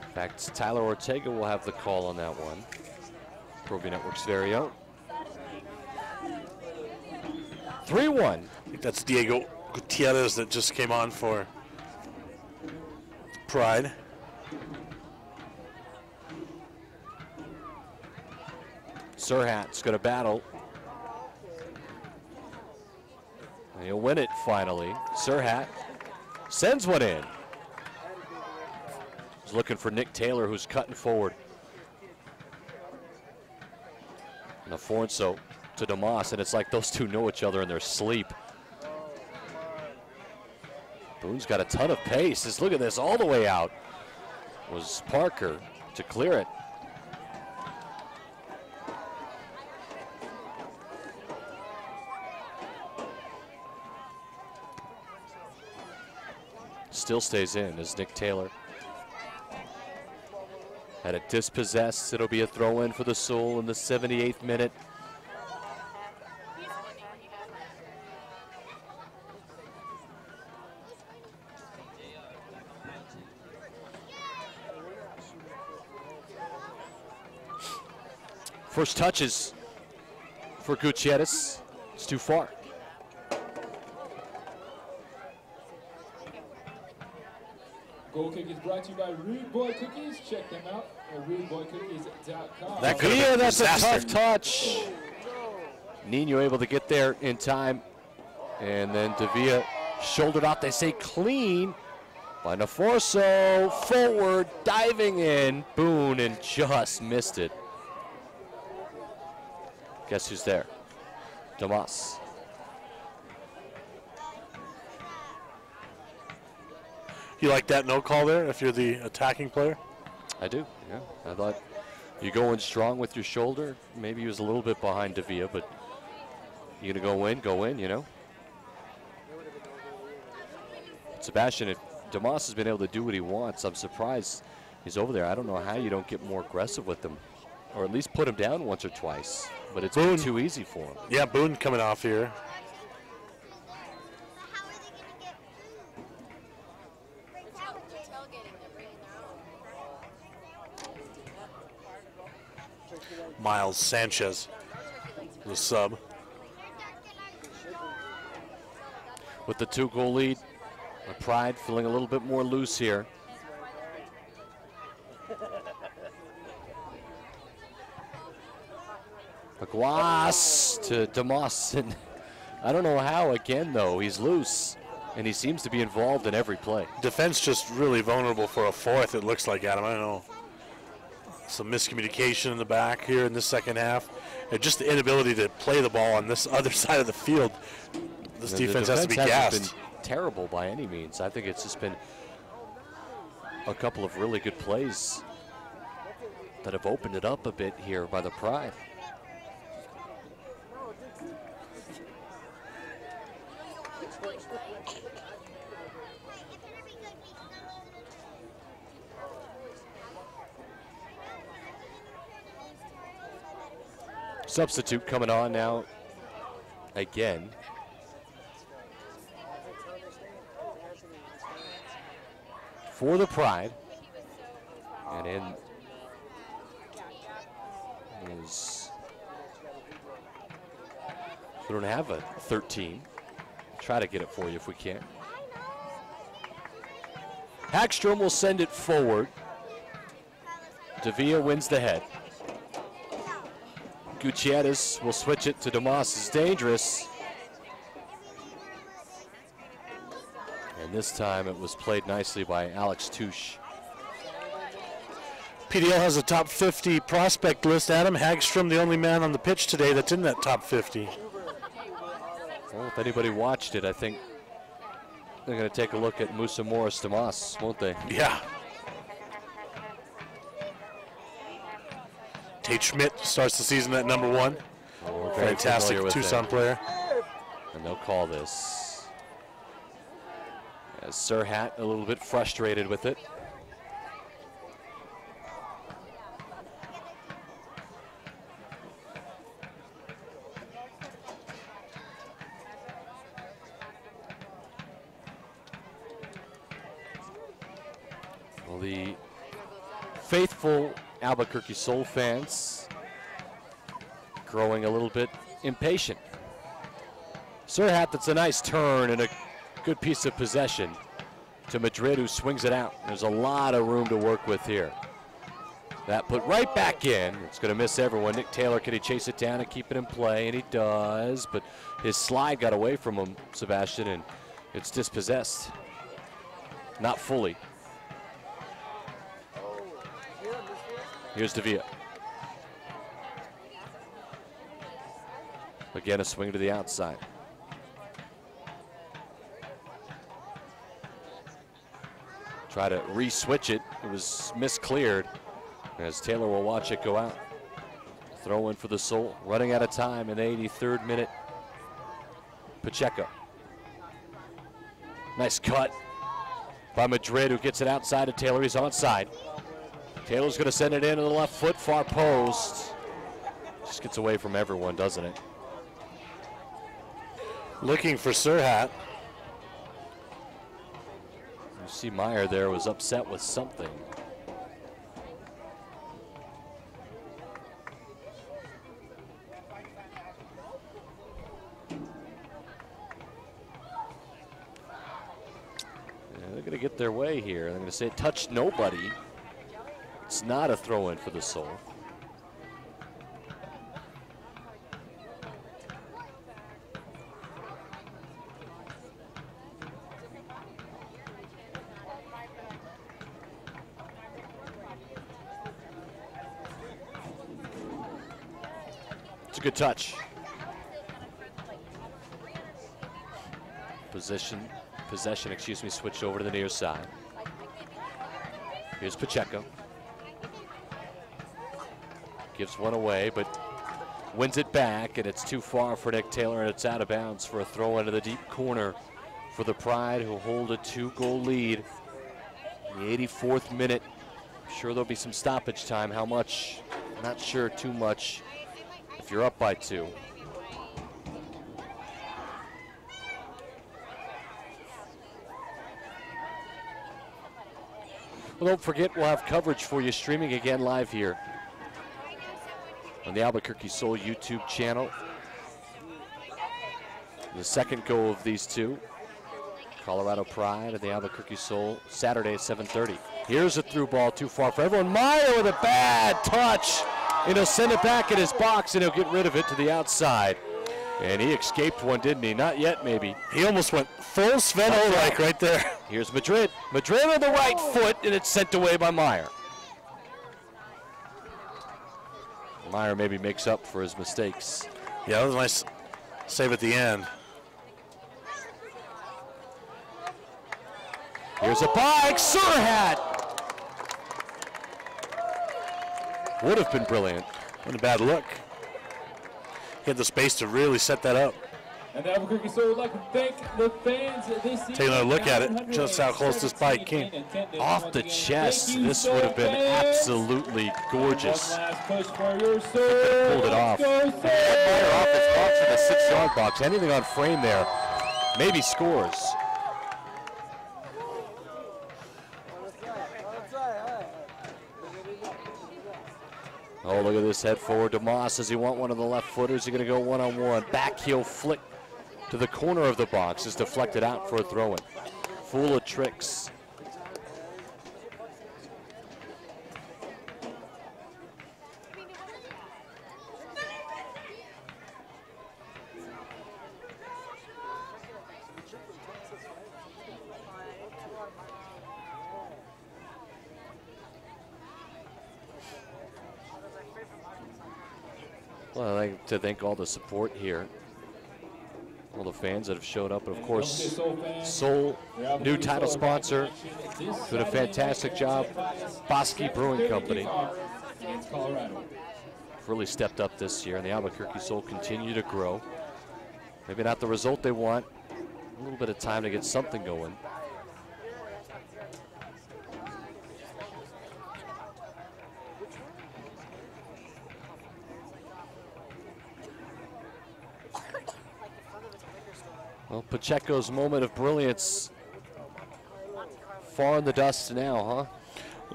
In fact, Tyler Ortega will have the call on that one. Provia Network's very own. 3-1. I think that's Diego Gutierrez that just came on for Pride. Serhat's going to battle. And he'll win it finally. Serhat sends one in. He's looking for Nick Taylor, who's cutting forward. And Afonso to DeMoss, and it's like those two know each other in their sleep. Boone's got a ton of pace. Just look at this, all the way out was Parker to clear it. Still stays in as Nick Taylor had it dispossessed. It'll be a throw in for the Soul in the 78th minute. First touches for Gutierrez. It's too far. Goal kick is brought to you by Rude Boy Cookies. Check them out at rudeboycookies.com. That could be that's a tough touch. Nino able to get there in time. And then Davia shouldered off. They say clean by Naforso. Forward, diving in. Boone, and just missed it. Guess who's there? Damas. You like that no call there if you're the attacking player? I do, yeah. I thought you go in strong with your shoulder. Maybe he was a little bit behind Davia, but you're going to go in, you know. Sebastian, if Damas has been able to do what he wants, I'm surprised he's over there. I don't know how you don't get more aggressive with him, or at least put him down once or twice, but it's been too easy for him. Yeah, Boone coming off here. Miles Sanchez, the sub. With the 2-goal lead, Pride feeling a little bit more loose here. Aguas to Damas, and I don't know how again though, he's loose and he seems to be involved in every play. Defense just really vulnerable for a fourth, it looks like, Adam. I don't know. Some miscommunication in the back here in the second half. And just the inability to play the ball on this other side of the field. This defense has to be gassed. Been terrible by any means. I think it's just been a couple of really good plays that have opened it up a bit here by the Pride. Substitute coming on now again. For the Pride. And in is, we don't have a 13. Try to get it for you if we can. Hackstrom will send it forward. Davia wins the head. Gutierrez will switch it to Damas. It's dangerous. this time it was played nicely by Alex Touche. PDL has a top 50 prospect list. Adam Hagstrom, the only man on the pitch today that's in that top 50. Well, if anybody watched it, I think they're going to take a look at Musa Morris Tomas, won't they? Yeah. Tate Schmidt starts the season at number 1. Oh, very fantastic Tucson player. And they'll call this. As Surhat a little bit frustrated with it. Well, the faithful Albuquerque Sol fans growing a little bit impatient. Surhat, that's a nice turn and a good piece of possession to Madrid, who swings it out. There's a lot of room to work with here. That put right back in. It's going to miss everyone. Nick Taylor, can he chase it down and keep it in play? And he does, but his slide got away from him, Sebastian, and it's dispossessed. Not fully. Here's Davia. Again, a swing to the outside. Try to re-switch it. It was miscleared as Taylor will watch it go out. Throw in for the Sol. Running out of time in the 83rd minute. Pacheco. Nice cut by Madrid, who gets it outside of Taylor. He's onside. Taylor's going to send it in to the left foot, far post. Just gets away from everyone, doesn't it? Looking for Surhat. You see Meyer there was upset with something. They're going to get their way here. They're going to say touch nobody. It's not a throw-in for the Sol. It's a good touch. Possession, excuse me, switched over to the near side. Here's Pacheco. Gives one away, but wins it back, and it's too far for Nick Taylor, and it's out of bounds for a throw into the deep corner for the Pride, who hold a 2-goal lead in the 84th minute. I'm sure there'll be some stoppage time. How much? Not sure too much if you're up by 2. Well, don't forget, we'll have coverage for you streaming again live here on the Albuquerque Sol YouTube channel. The second goal of these two, Colorado Pride and the Albuquerque Sol, Saturday at 7:30. Here's a through ball, too far for everyone. Meyer with a bad touch, and he'll send it back in his box, and he'll get rid of it to the outside. And he escaped one, didn't he? Not yet, maybe. He almost went full Sven Ulreich right there. Here's Madrid. Madrid with the right foot, and it's sent away by Meyer. Meyer maybe makes up for his mistakes. Yeah, that was a nice save at the end. Here's a bike, Surhat. Would have been brilliant. What a bad look. He had the space to really set that up. And the Albuquerque Sol would like to thank the fans this season. Take another look at it, just how close this bike came. Off the chest, this would have been absolutely gorgeous. Push for your Pulled it off. Meyer off his box in the 6-yard box. Anything on frame there, maybe scores. Oh, look at this head forward to Moss. Does he want one of the left footers? Is he going to go one-on-one? Back heel flick to the corner of the box is deflected out for a throw-in. Full of tricks. Well, I'd like to thank all the support here, all the fans that have showed up, and of course, Sol, new title sponsor, did a fantastic job. Bosky Brewing Company really stepped up this year, and the Albuquerque Sol continue to grow. Maybe not the result they want, a little bit of time to get something going. Well, Pacheco's moment of brilliance far in the dust now, huh?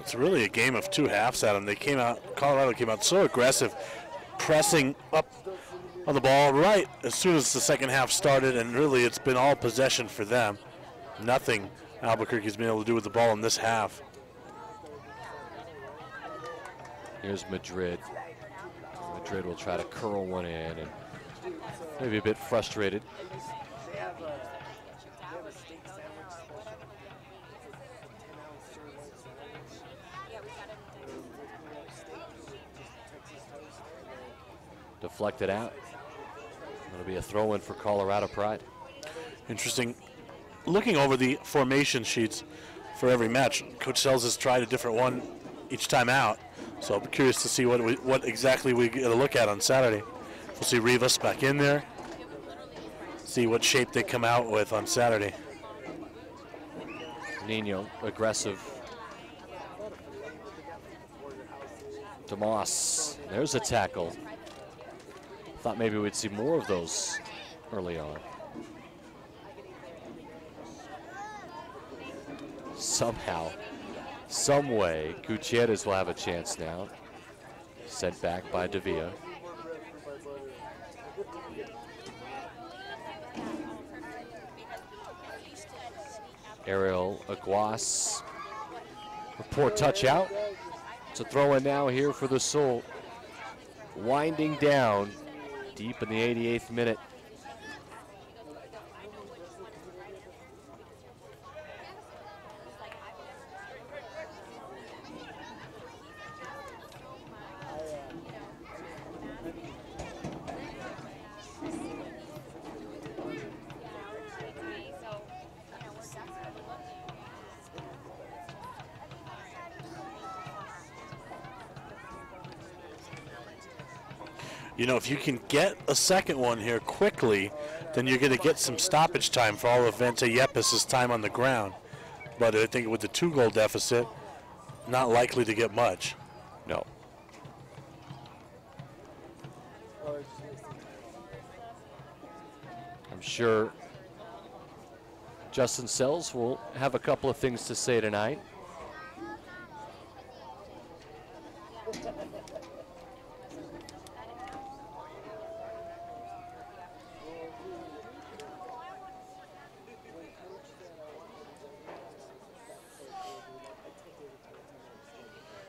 It's really a game of two halves, Adam. They came out, Colorado came out so aggressive, pressing up on the ball right as soon as the second half started, and really it's been all possession for them. Nothing Albuquerque's been able to do with the ball in this half. Here's Madrid. Madrid will try to curl one in and maybe a bit frustrated. Deflected out. It'll be a throw-in for Colorado Pride. Interesting. Looking over the formation sheets for every match, Coach Sells has tried a different one each time out. So I'm curious to see what exactly we get a look at on Saturday. We'll see Rivas back in there. See what shape they come out with on Saturday. Nino, aggressive. DeMoss, there's a tackle. Thought maybe we'd see more of those early on. Somehow, some way, Gutierrez will have a chance now. Sent back by Davia. Ariel Aguas. A poor touch out. It's a throw in now here for the Sol. Winding down deep in the 88th minute. You know, if you can get a second one here quickly, then you're going to get some stoppage time for all of Vente Yepes' time on the ground. But I think with the 2-goal deficit, not likely to get much. No. I'm sure Justin Sells will have a couple of things to say tonight.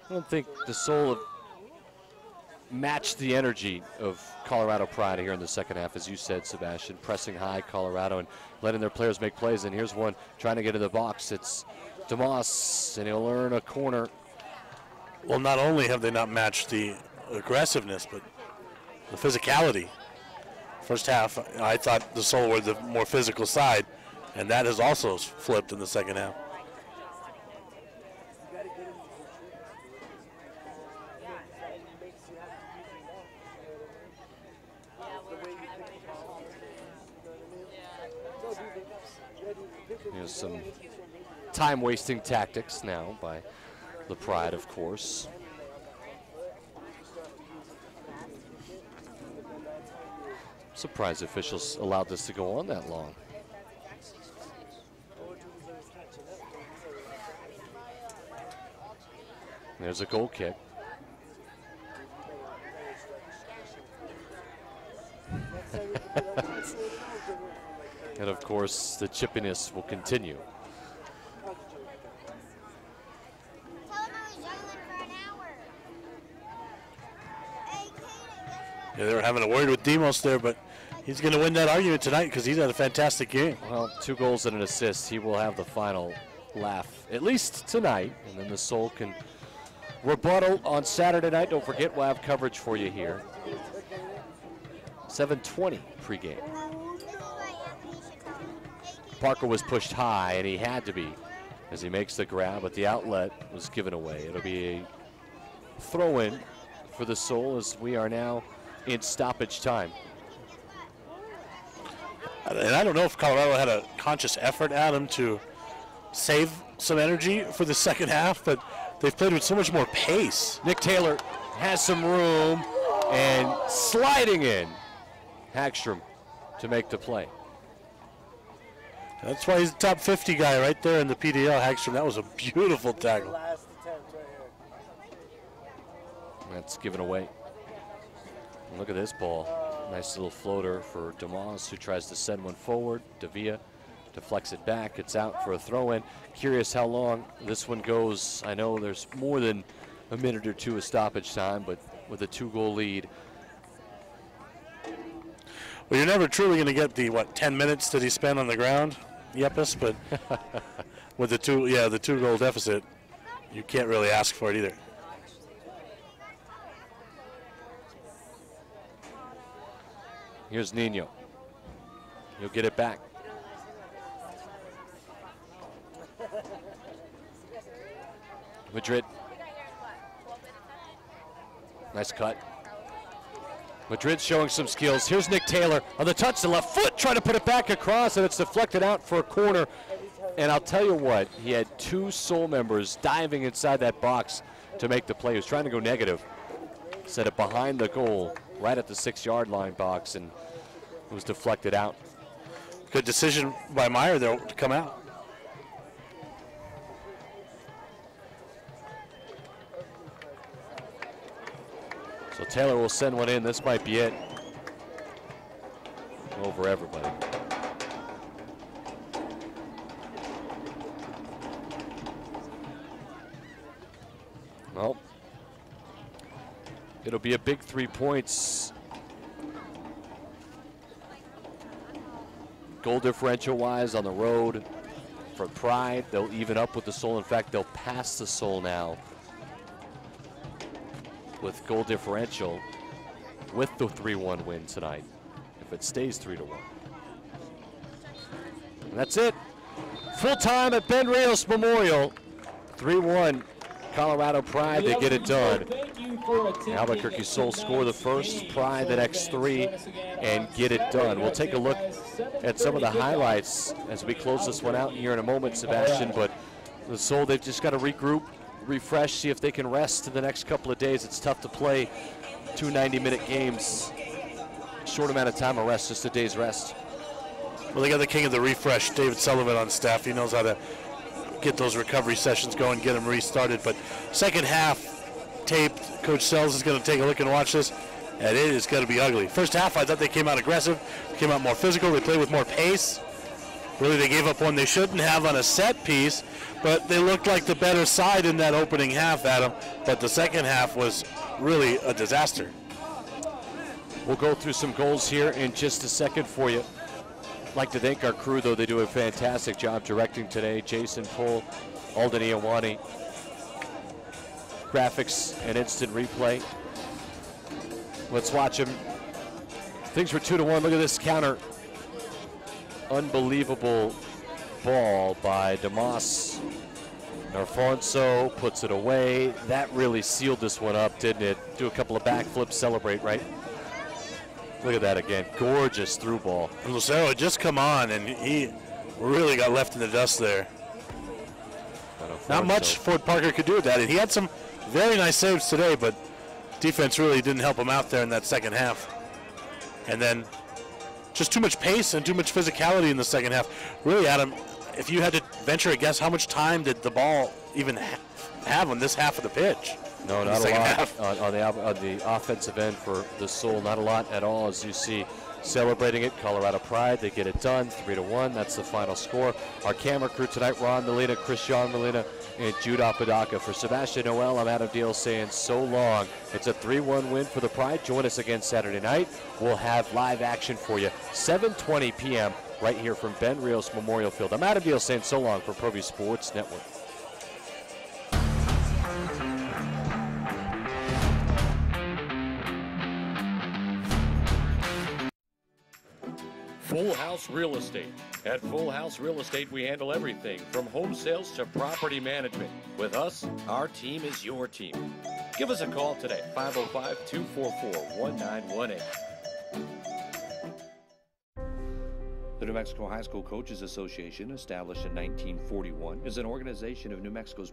I don't think the Sol have matched the energy of Colorado Pride here in the second half, as you said, Sebastian. Pressing high, Colorado, and letting their players make plays. And here's one trying to get in the box. It's DeMoss, and he'll earn a corner. Well, not only have they not matched the aggressiveness, but the physicality. First half, I thought the Sol were the more physical side, and that has also flipped in the second half. Here's some time-wasting tactics now by the Pride, of course. Surprised officials allowed this to go on that long. There's a goal kick. And of course, the chippiness will continue. Yeah, they were having a word with Demos there, but he's going to win that argument tonight because he's had a fantastic game. Well, 2 goals and an assist. He will have the final laugh, at least tonight, and then the Sol can rebuttal on Saturday night. Don't forget, we'll have coverage for you here 7:20 pregame. Parker was pushed high, and he had to be as he makes the grab, but the outlet was given away. It'll be a throw-in for the Soul as we are now in stoppage time. And I don't know if Colorado had a conscious effort, Adam, to save some energy for the second half, but they've played with so much more pace. Nick Taylor has some room and sliding in. Hagstrom to make the play. That's why he's the top 50 guy right there in the PDL. Hagstrom, that was a beautiful tackle. That's given away. And look at this ball. Nice little floater for DeMoss, who tries to send one forward. Davia deflects it back. It's out for a throw-in. Curious how long this one goes. I know there's more than a minute or two of stoppage time, but with a 2-goal lead. Well, you're never truly going to get the, 10 minutes that he spent on the ground, Yepis, but with the 2-goal deficit, you can't really ask for it either. Here's Nino. He'll get it back. Madrid. Nice cut. Madrid showing some skills. Here's Nick Taylor on the touch, the left foot, trying to put it back across, and it's deflected out for a corner. And I'll tell you what, he had 2 Soul members diving inside that box to make the play. He was trying to go negative. Set it behind the goal, right at the 6-yard line box, and it was deflected out. Good decision by Meyer, though, to come out. So Taylor will send one in. This might be it. Over everybody. Well, it'll be a big 3 points. Goal differential wise on the road for Pride. They'll even up with the Soul. In fact, they'll pass the Soul now with goal differential with the 3-1 win tonight, if it stays 3-1. And that's it. Full time at Ben Rios Memorial. 3-1 Colorado Pride, they get it done. Albuquerque Soul score the first, Pride the next 3, and get it done. We'll take a look at some of the highlights as we close this one out here in a moment, Sebastian, but the Soul, they've just got to regroup, refresh, see if they can rest in the next couple of days. It's tough to play 2 90-minute games. Short amount of time of rest, just a day's rest. Well, they got the king of the refresh, David Sullivan, on staff. He knows how to get those recovery sessions going, get them restarted. But second half taped, Coach Sells is going to take a look and watch this, and it is going to be ugly. First half, I thought they came out aggressive, came out more physical, they played with more pace. Really, they gave up one they shouldn't have on a set piece, but they looked like the better side in that opening half, Adam. But the second half was really a disaster. We'll go through some goals here in just a second for you. I'd like to thank our crew, though. They do a fantastic job directing today. Jason Pohl, Alden Iawani. Graphics and instant replay. Let's watch them. Things were 2-1. Look at this counter. Unbelievable ball by DeMoss. Narfonso puts it away. That really sealed this one up, didn't it? Do a couple of backflips, celebrate, right? Look at that again. Gorgeous through ball. And Lucero had just come on, and he really got left in the dust there. Not much Ford Parker could do with that. And he had some very nice saves today, but defense really didn't help him out there in that second half. And then just too much pace and too much physicality in the second half. Really, Adam, if you had to venture a guess, how much time did the ball even have on this half of the pitch? No, not a lot on the offensive end for the Soul. Not a lot at all, as you see. Celebrating it, Colorado Pride, they get it done, 3-1. That's the final score. Our camera crew tonight, Ron Molina, Christian Molina, and Jude Apodaca. For Sebastian Noel, I'm Adam Deal saying so long. It's a 3-1 win for the Pride. Join us again Saturday night. We'll have live action for you, 7:20 p.m. right here from Ben Rios Memorial Field. I'm Adam Deal saying so long for ProView Sports Network. Full House Real Estate. At Full House Real Estate, we handle everything from home sales to property management. With us, our team is your team. Give us a call today, 505-244-1918. The New Mexico High School Coaches Association, established in 1941, is an organization of New Mexico's